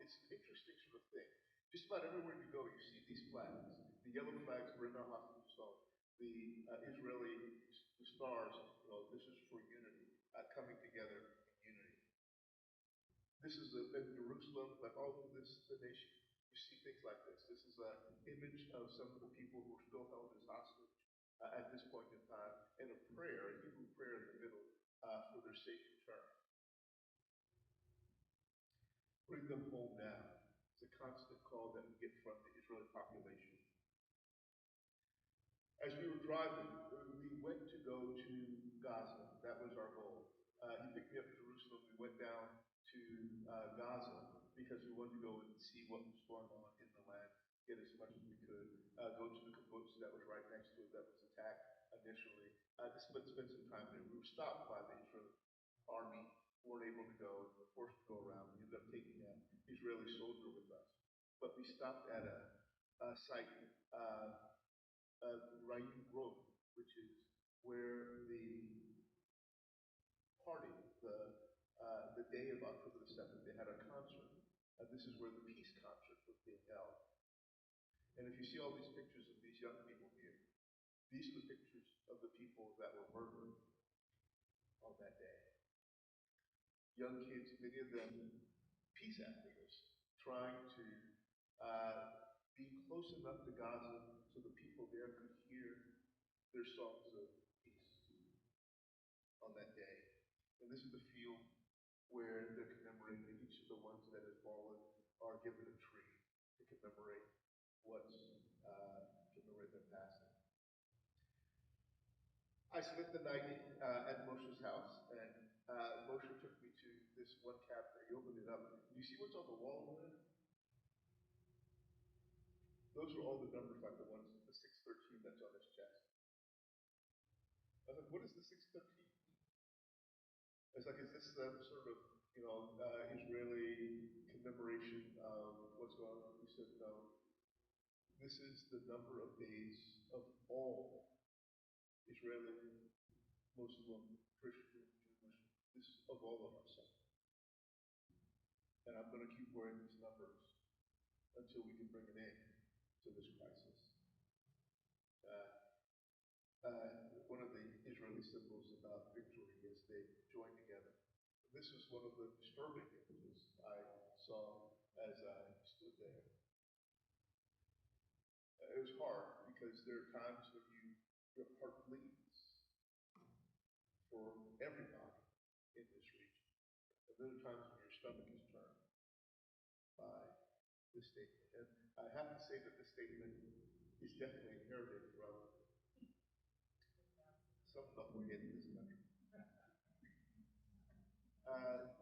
it's an interesting sort of thing. Just about everywhere you go, you see these flags. The yellow flags bring our hostages home. The Israeli stars, this is for unity, coming together. This is in Jerusalem, but all over the nation. You see things like this. This is an image of some of the people who are still held as hostage at this point in time, and a prayer, a Hebrew prayer in the middle for their safe return. Bring them home now. It's a constant call that we get from the Israeli population. As we were driving, we went to go to Gaza. That was our goal. He picked me up in Jerusalem. We went down to Gaza because we wanted to go and see what was going on in the land, get as much as we could, go to the kibbutz that was right next to it that was attacked initially, to spend some time there. We were stopped by the Israeli army, weren't able to go, forced to go around. We ended up taking an Israeli soldier with us. But we stopped at a site, Rayim Road, which is where the party, the day of October the 7th, they had a concert. This is where the peace concert was being held. And if you see all these pictures of these young people here, these are the pictures of the people that were murdered on that day. Young kids, many of them peace activists, trying to be close enough to Gaza so the people there could hear their songs of peace on that day. And this is the field where they're commemorating each of the ones that have fallen are given a tree to commemorate commemorate their passing. I spent the night at Moshe's house, and Moshe took me to this one cabinet. He opened it up. Do you see what's on the wall there? Those are all the numbers, like the 613 that's on his chest. I was like, what is the 613? It's like, is this some sort of, Israeli commemoration of what's going on? He said, no. This is the number of days of all Israeli, Muslim, Christian, Jewish, this is of all of us. And I'm going to keep wearing these numbers until we can bring an end to this crisis. One of the Israeli symbols about victory is they join together. This is one of the disturbing images I saw as I stood there. It was hard because there are times when your heart bleeds for everybody in this region. And there are times when your stomach is turned by this statement. And I have to say that this statement is definitely inherited from some knucklehead in this country.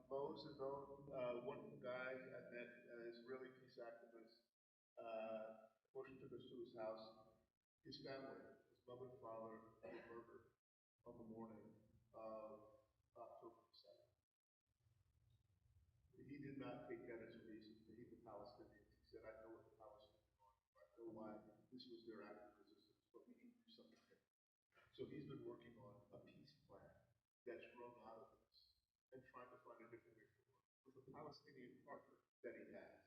Mo's a known, one guy I met, Israeli peace activist. Moshe took us to his house. His family, his mother and father, were murdered on the morning of October 7th. He did not take that as a reason to hate the Palestinians. He said, I know what the Palestinians are. I know why this was their act of resistance, but we need to do something different. So he's been working on a peace plan that's grown out of this and trying to find a different way forward with the Palestinian partner that he has.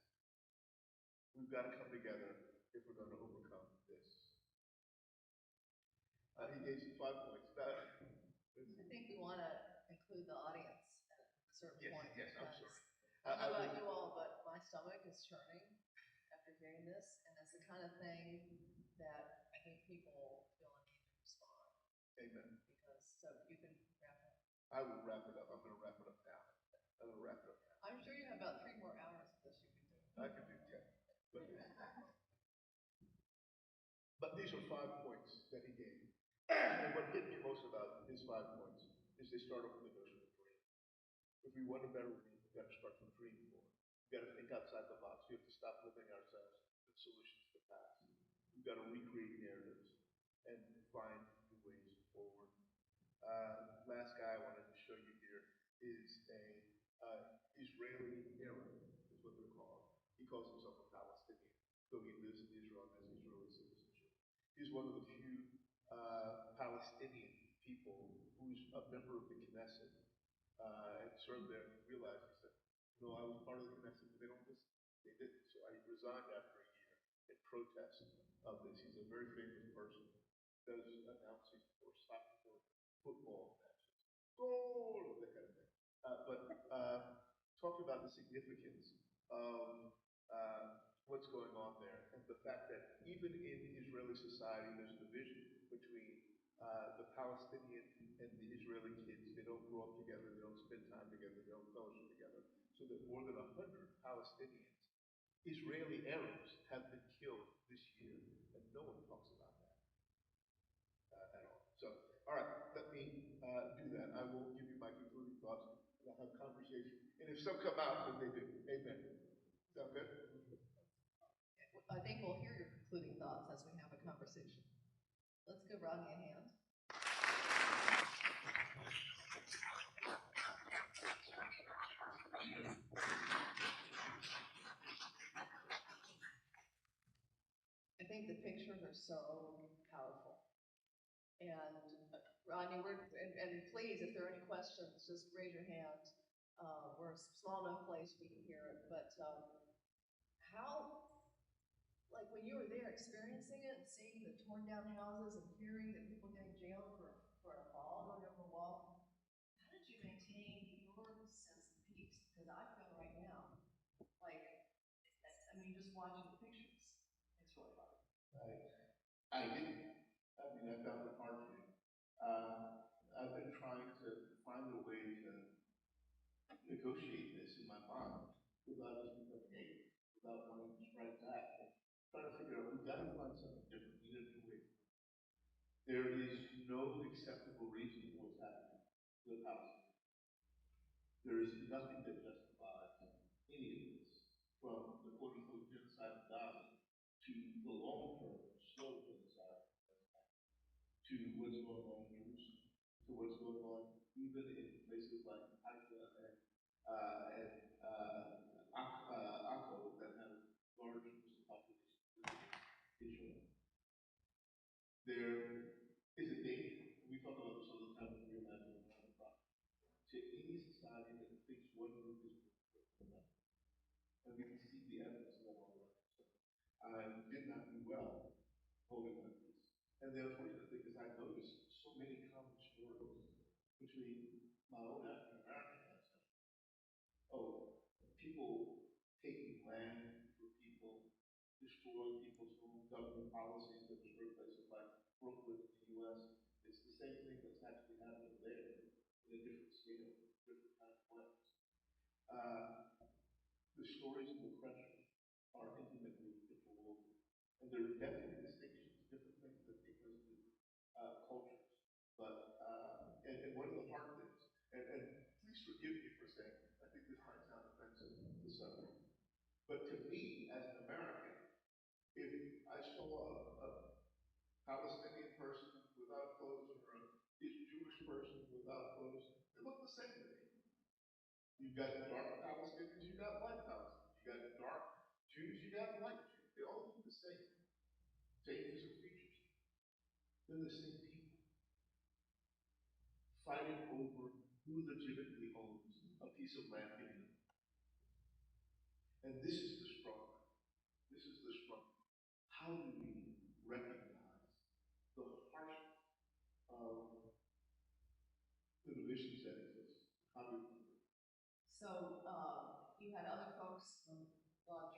We've got to come together if we're going to overcome this. He gave some 5 points. I think we want to include the audience at a certain point. Yes, I'm sorry. I don't know about you all, but my stomach is churning after hearing this, and it's the kind of thing that I think people feel a need to respond. Amen. Because, so you can wrap it up. I will wrap it up. I'm going to wrap it up now. I'm sure you have about 3 more hours of this you can do. I can do 10. But these are 5 points that he gave. And what hit me most about his 5 points is they start off with the notion of dream. If we want a better world, we've got to start from dreaming more. We've got to think outside the box. We have to stop limiting ourselves with solutions to the past. We've got to recreate narratives and find new ways forward. Last guy I wanted to show you here is a Israeli Arab, is what they're called. He calls himself a Palestinian, though he lives in Israel and has Israeli citizenship. He's one of the few Palestinian people who's a member of the Knesset and served there. And realized, he said, I was part of the Knesset, but they don't listen. They didn't. So I resigned after a year in protest of this. He's a very famous person. Does announcing for soccer, for football matches, goal, that kind of thing. But talked about the significance of what's going on there, and the fact that even in Israeli society, there's a division between the Palestinian and the Israeli kids. They don't grow up together, they don't spend time together, they don't fellowship together. So that more than 100 Palestinians, Israeli Arabs, have been killed this year, and no one talks about that at all. So, all right, let me do that. I will give you my concluding thoughts, and I'll have conversation. And if some come out, then they do. Amen. Sound good? I think we'll hear your concluding thoughts as we have a conversation. Let's give Rodney a hand. I think the pictures are so powerful. And Rodney, and please, if there are any questions, just raise your hand. We're a small enough place we can hear it. But how, like when you were there experiencing it, seeing the torn down houses and hearing that people getting jailed for a ball going over a wall, how did you maintain your sense of peace? Because I feel right now, like, I mean, just watching the pictures, it's really hard. I didn't. I mean, I found it hard to. I've been trying to find a way to negotiate this in my mind without just becoming angry, without wanting to strike back. Trying to figure out, we've got to find something different. We need a new way. There is no acceptable reason for what's happening to the Palestinians. There is nothing that justifies any of this, from the quote-unquote genocide of Gaza to the long-term slow genocide to what's going on in Jerusalem, to what's going on even in places like Haifa and Akko that have large Muslim populations within Israel. There is a danger. We talk about this all the time when we imagine a problem. To any society that thinks one group is different from another. And we can see the evidence of that all around. I did not do well holding my peace. And the unfortunate thing is I noticed so many common stories between my own African American ancestors. Oh, people taking land for people, destroying people's homes, government policies that destroy places like Brooklyn in the U.S. It's the same thing that's actually happening there in a different scale, different kind of ways. The stories of oppression are intimately interwoven. And there are definitely distinctions, different things that take place in cultures. But, and one of the hard things, and please forgive me for saying, I think this might sound offensive to some people, but to me, as an American, if I saw a Palestinian person without clothes or a Jewish person without clothes, they look the same to me. You've got dark Palestinians, you've got light Palestinians. You got dark Jews, you got light Jews. They all look the same. Same physical features. They're the same people. Fighting over who legitimately owns a piece of land given them. And this is the struggle. This is the struggle. How do we recognize the harshness of the divisions that exist? How do we? So you had other folks on the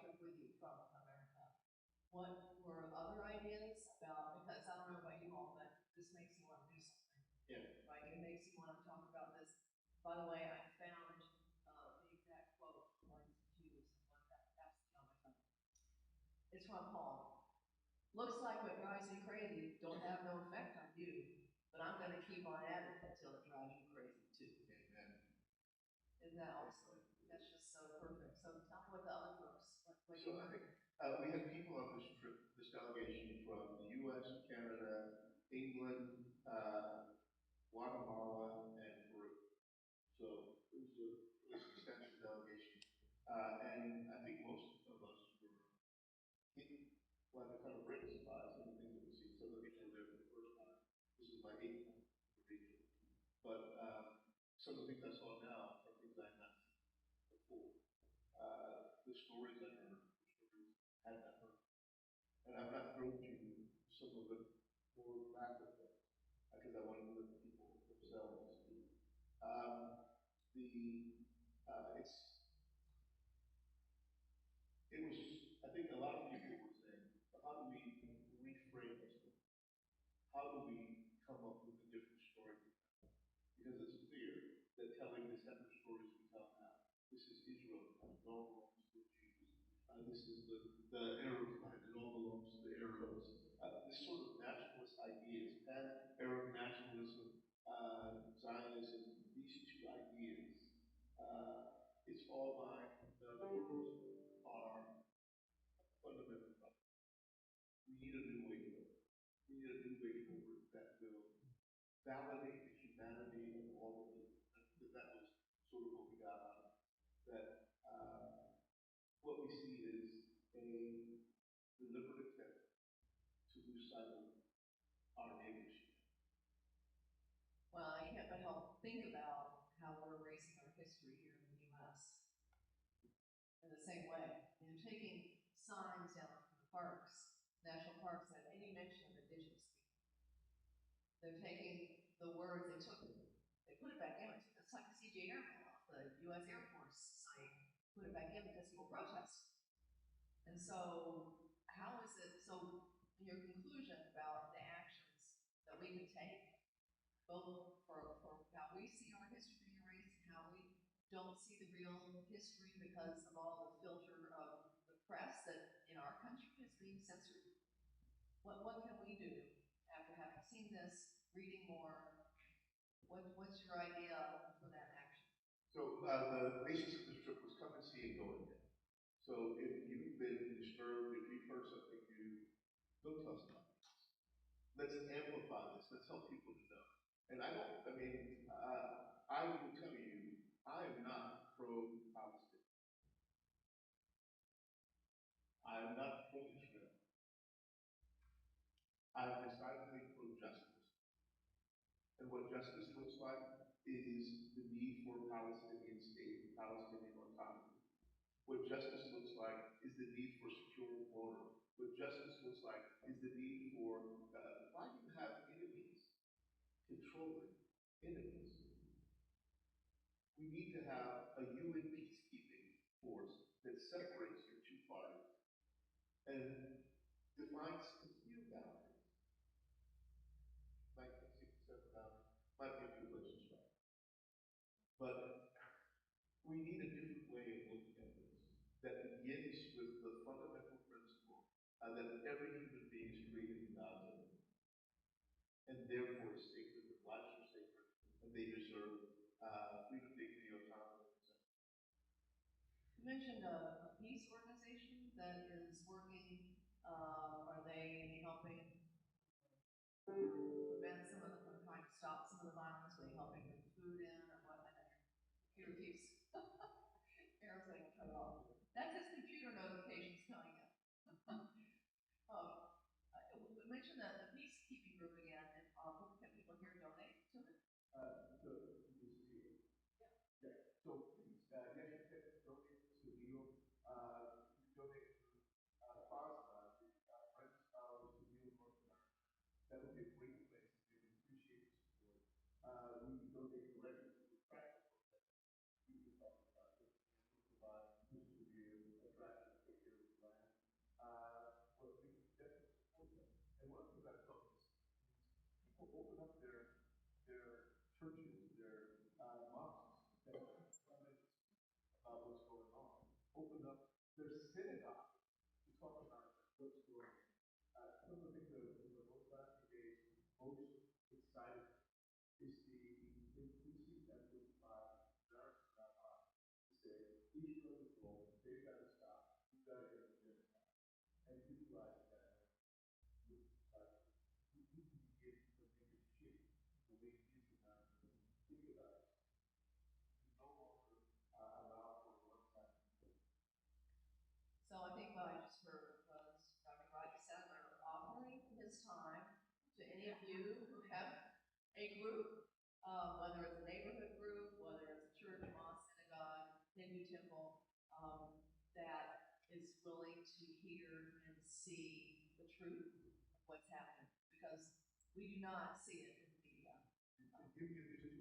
trip with you from America. What were other ideas about, because I don't know about you all, but this makes you want to do something. Yeah. Right? It makes you want to talk about this. By the way, I found the exact quote from Jews and what that's on my phone. It's from Paul. Looks like what drives me crazy don't have no effect on you, but I'm going to keep on at it until it drives you crazy too. Amen. Isn't that awesome? That's just so perfect. So tell me what the other folks. So I think we had people on this trip, this delegation from the U.S., Canada, England, Guatemala, and Peru. So it was a really substantial delegation. And I think most of us were hidden, like a kind of brain by some of the things that we see. Some of the people were there for the first time. This is my 8th time in the region. But some of the things I saw now are things I had not seen before. The stories I heard, the stories I had not heard. And I've not told you some of the more graphic things, because I wanted to let the people themselves speak. It's Israel and all belongs to the Jews. This is the Arab flag, it all belongs to the Arabs. This sort of nationalist ideas, pan-Arab nationalism, Zionism, these two ideas, it's all mine, none of yours, are fundamental problems. We need a new way forward. We need a new way forward that will validate the humanity of all of it. That was sort of what we got out of it. That what we see is a deliberate attempt to lose sight of our neighbors. Well, I can't but help think about how we're erasing our history here in the U.S. in the same way. And taking signs down from the parks, national parks, that any mention of indigenous people. They're taking the words they took, they put it back in. It's like the CJ Airman off the U.S. Air Force site, put it back in because people protest. And so, how is it, so in your conclusion about the actions that we can take, both for how we see our history being erased and how we don't see the real history because of all the filter of the press that in our country is being censored. What can we do after having seen this, reading more? What's your idea for that action? So the basis of this trip was come and see and go again. So if you've been disturbed, if you've heard something new, don't tell us nothing. Let's amplify this. Let's help people to know. And I will tell you, I am not pro-Palestine. I am not pro-Israel. I am decidedly pro-justice. And what justice looks like is the need for a Palestinian state, Palestinian autonomy. What justice looks like is the need for secure water. What justice looks like is the need for, why do you have enemies controlling enemies? We need to have a UN peacekeeping force that separates your two parties and defines clear boundaries. 1967 boundaries might be a good place to start. But we need a different way of looking at this that begins with the fundamental principle that every human being is created in God's image and therefore is sacred, their lives are sacred, and they deserve freedom, dignity, autonomy, etc. You mentioned a peace organization that is working. Are they helping prevent some of the, trying to stop some of the violence? Are they helping with food in or what? Computer keeps Aaron's like cut off. That's his computer notifications coming in. We mentioned that the peacekeeping group again, and can people here donate to it? So this is here. Yeah. So please, yes, you can donate to the deal. You donate to FASA, the French Scholars of New North America. That would be a great place. We would appreciate the support. We can donate directly to the practical that we can talk about it and provide this to be a draft to take care of the land. But we can definitely support them. And one of the things I've noticed is people open up their churches, their mosques, that about what's going on. Open up their synagogue to talk about what's going on. Some of the things that in the last few days most excited is the increasing effort by American rabbis to say Israel is wrong, they've got to stop, we've got to get them and utilize that. We can begin to make a shift the way it is in America. Think about it. We no longer allow for one-sided support. So I think what I just heard was Dr. Rodney Sadler offering his time to any of you who have a group, whether it's a neighborhood group, whether it's a church, mosque, synagogue, Hindu temple, that is willing to hear and see the truth of what's happening, because we do not see it in the media. Give me at least 2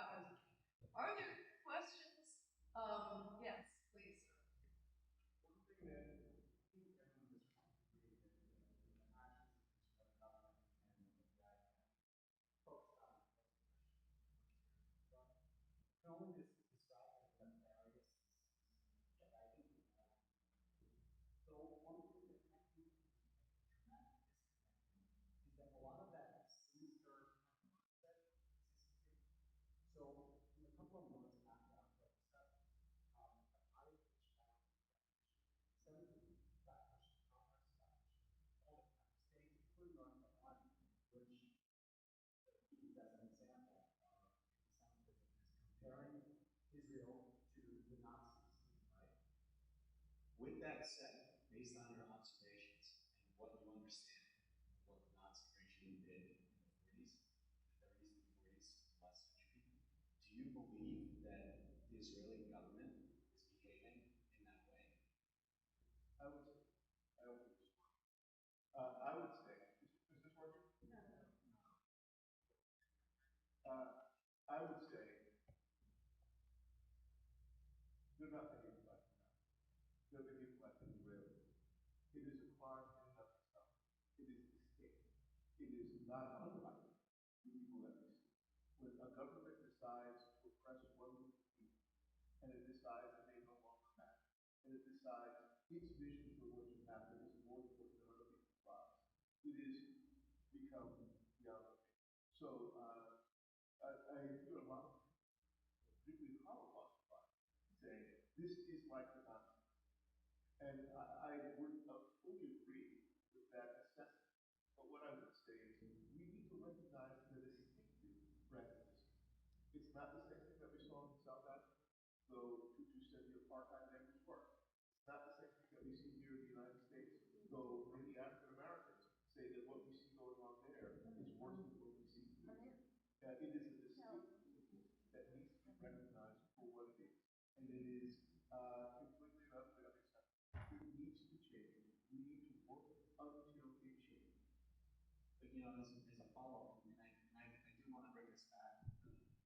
hours. Are there questions? Yes, please. One thing that I think everyone has talked to me is the ashes of Palestine and the talks about Israel to the Nazis, right? With that said, based on your observations and what you understand of what the Nazi regime did in the 40s, the 30s, and 40s, last century, do you believe that the Israeli government is behaving in that way? I would say, I would say, is this working? No. I would say they're not behaving like that. They're behaving like the Israelis. It is a crime in and of itself. It is the state. It is not unlike the people that we see. When a government decides to oppress one group of people, and it decides that they no longer matter, and it decides its vision for what should happen is more important than other people's lives, it is become reality. So I hear a lot of people, particularly Holocaust scholars, saying this is like the Nazis. And I would fully agree with that assessment. But what I would say is we need to recognize the distinctive prejudice. It's not the same thing that we saw in South Africa, though Tutu said the apartheid measures were. It's not the same thing that we see here in the United States, though many African Americans say that what we see going on there is worse than what we see here. It is a distinctive that needs to be recognized for what it is. And it is completely and utterly unacceptable. It needs to change. We need to work until it changes. But you know, as a follow-up, and I do want to bring this back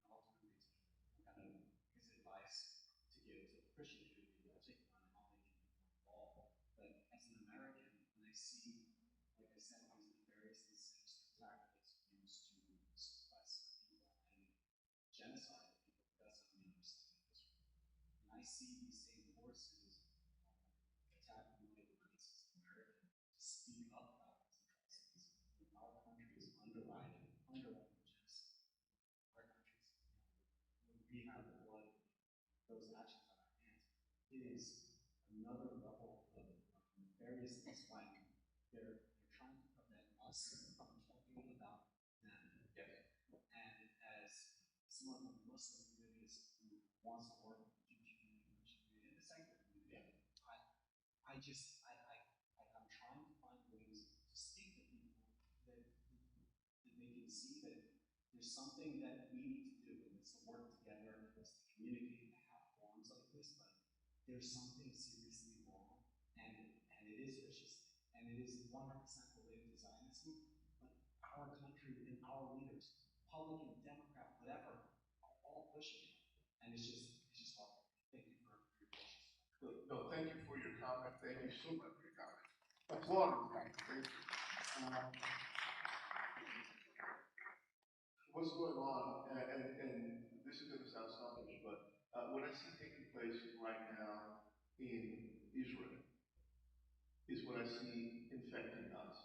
ultimately to kind of his advice to give to the Christian community, particularly on how they can be more involved. But as an American, when I see, like I said, these nefarious and sinister tactics used to suppress people and genocide people, that's not the understanding of Israel. And I see these same forces attacking white racist American to speak up about these atrocities. Our country is underwriting genocide. Our country's, we have the blood, those actions on our hands. It is another level of nefariousness when they're trying to prevent us from talking about them. Yes. And as someone from the Muslim communities who wants to work with the Jewish community, and the secular community, I'm trying to find ways to speak to people that they can see that there's something that we need to do, and it's to work together, and it's to communicate, to have forums like this, but there's something seriously wrong, and it is vicious, and it is 100% related to Zionism, but our country and our leaders, Republican, Democrat, whatever, are all pushing it, and it's just hard. Thank you for your patience. No, thank you for your comment. Thank you so much for your comment. Applaud. Thank you. What's going on, and this is going to sound selfish, but what I see taking place right now in Israel is what I see infecting us.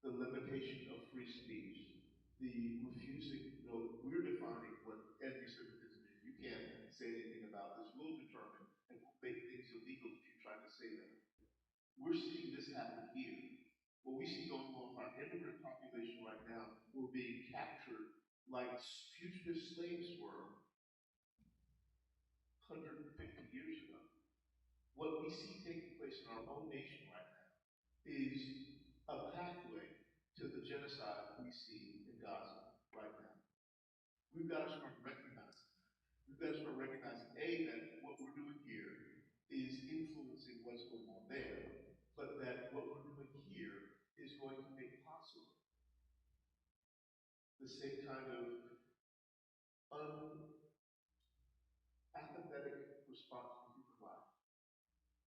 The limitation of free speech, the refusing, we're defining what anti-Semitism is. You can't say anything about this. We'll determine and we'll make things illegal if you try to say that. We're seeing this happen here. What we see going on with our immigrant population right now, we're being captured like fugitive slaves were 150 years ago. What we see taking place in our own nation right now is a pathway to the genocide we see in Gaza right now. We've got to start recognizing that. We've got to start recognizing, A, that what we're doing here is influencing what's going on there, but that what we're doing here is going to make possible the same kind of apathetic response we provide.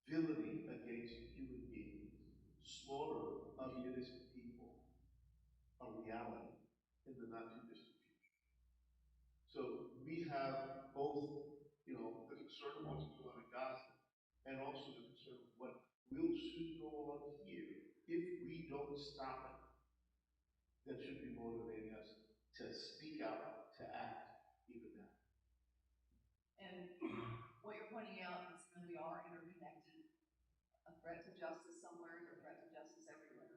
Villainy against human beings, slaughter of innocent people, a reality in the not too distant future. So we have both, the concern of what's going on in Gaza, and also the concern of what will soon go on here if we don't stop it. That should be motivating us to speak out, to act, even now. And what you're pointing out is that we are interconnected. A threat to justice somewhere is a threat to justice everywhere.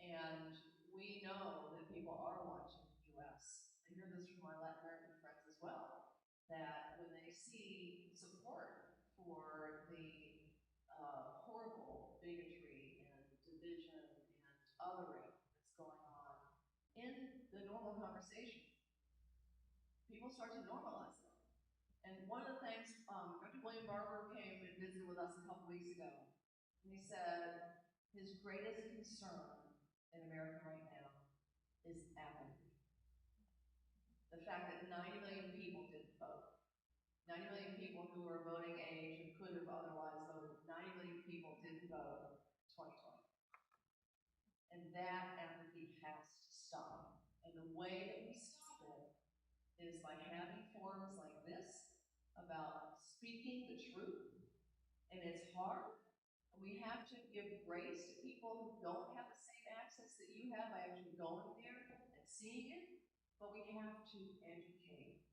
And we know that people are watching the U.S. I hear this from my Latin American friends as well, that when they see support for the horrible bigotry and division and othering that's going on in the normal conversation. People start to normalize them. And one of the things, Dr. William Barber came and visited with us a couple weeks ago, and he said his greatest concern in America right now is apathy. The fact that 90 million people didn't vote. 90 million people who were voting age and could have otherwise voted. 90 million people didn't vote in 2020. And that apathy has to stop. And the way that we stop it is by having forums like this about speaking the truth. And it's hard. We have to give grace to people who don't have the same access that you have by actually going there and seeing it. But we have to educate.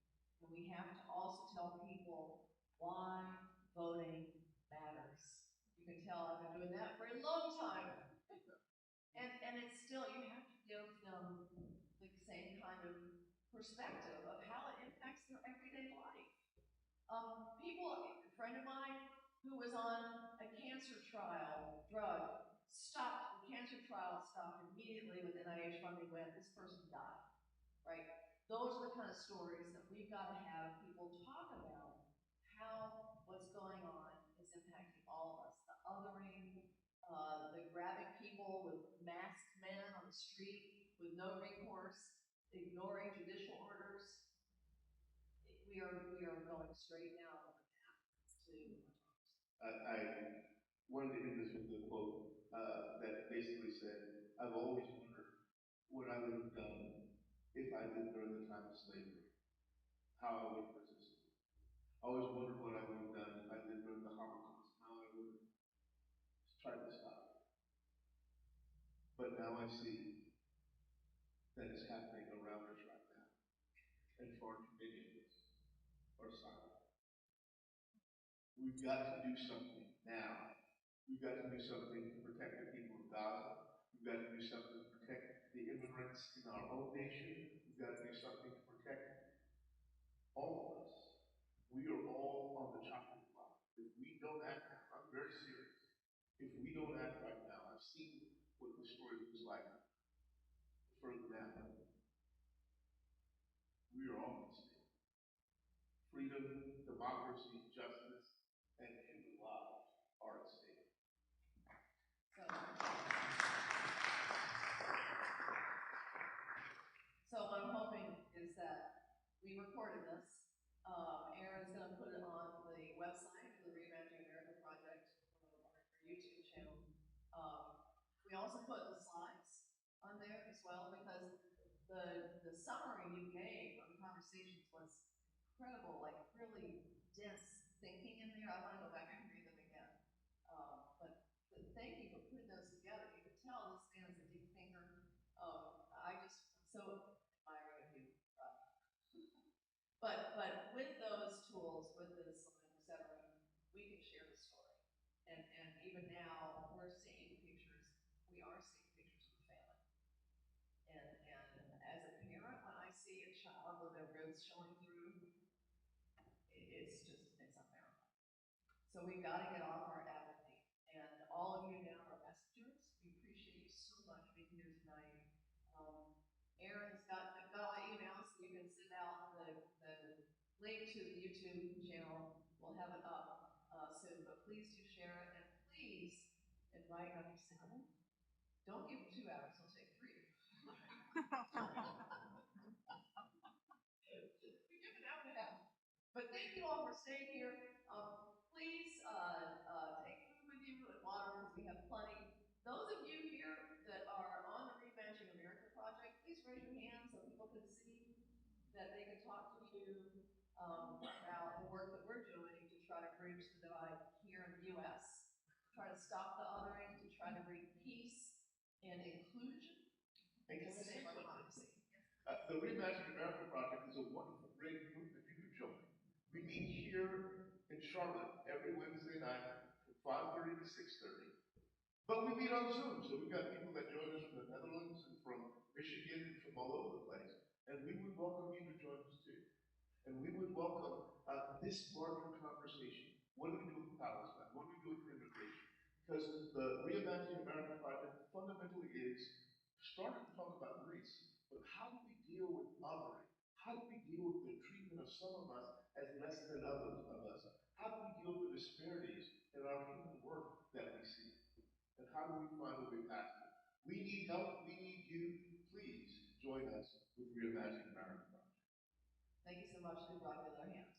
And we have to also tell people why voting matters. You can tell I've been doing that for a long time. And it's still, you have to give them the same kind of perspective of how it impacts their everyday life. A friend of mine who was on a cancer trial, drug, stopped, the cancer trial stopped immediately with NIH funding when this person died, right? Those are the kind of stories that we've got to have people talk about how what's going on is impacting all of us. The othering, the grabbing people with masked men on the street with no recourse, ignoring judicial orders. We are going straight down the path to I wanted to end this with a quote that basically said, I've always wondered what I would have done if I lived during the time of slavery, how I would have resisted. I always wondered what I would have done if I lived during the Holocaust, how I would have tried to stop it. But now I see that it's happening around us right now, and far too many of us are silent. We've got to do something now. We've got to do something to protect the people of Gaza. We've got to do something to protect the immigrants in our own nation. We've got to do something to protect all of us. We are all on the chopping block. If we don't act now, I'm very serious. If we don't act right now, I've seen what the story was like further down. We are all at stake. Freedom, democracy, justice, and human lives are at stake. So what I'm hoping is that we recorded this. Aaron's going to put it on the website for the Reimagining America Project, our YouTube channel. We also put the slides on there as well because the summary you gave of the conversations was incredible, like really dense thinking in there. I want to go back and read them again. But thank you for putting those together. You can tell this man is a deep thinker. I just so admire you. But with those tools, with this, et cetera, we can share the story. And even now, we're seeing pictures. We are seeing pictures of the family. And as a parent, when I see a child with their ribs showing through, it's unbearable. So we've got to get off our apathy. And all of you now are messengers. We appreciate you so much being here tonight. Aaron's got all the emails, so you can send out the link to the YouTube channel. We'll have it up soon, but please do share it, and please invite Dr. Sadler. Don't give him 2 hours, he'll take 3. We give an hour and a half. But thank you all for staying here. Please take food with you and water because we have plenty. Those of you here that are on the Reimagining America Project, please raise your hand so people can see that they can talk to you about the work that we're doing to try to bridge the divide here in the U.S., try to stop the othering, to try to bring peace and inclusion, and to save our democracy. The Reimagining America Project is a wonderful, great movement you can join. We meet here in Charlotte every Wednesday night from 5:30 to 6:30. But we meet on Zoom, so we've got people that join us from the Netherlands and from Michigan and from all over the place. And we would welcome you to join us too. And we would welcome this larger conversation. What do we do with Palestine? What do we do with immigration? Because the Reimagining America project fundamentally is starting to talk about race, but how do we deal with othering? How do we deal with the treatment of some of us as less than others of us? How do we deal with the disparities in our human work that we see? And how do we find a way past it? We need help. We need you. Please join us with Reimagining America project. Thank you so much. Give Rodney another hand.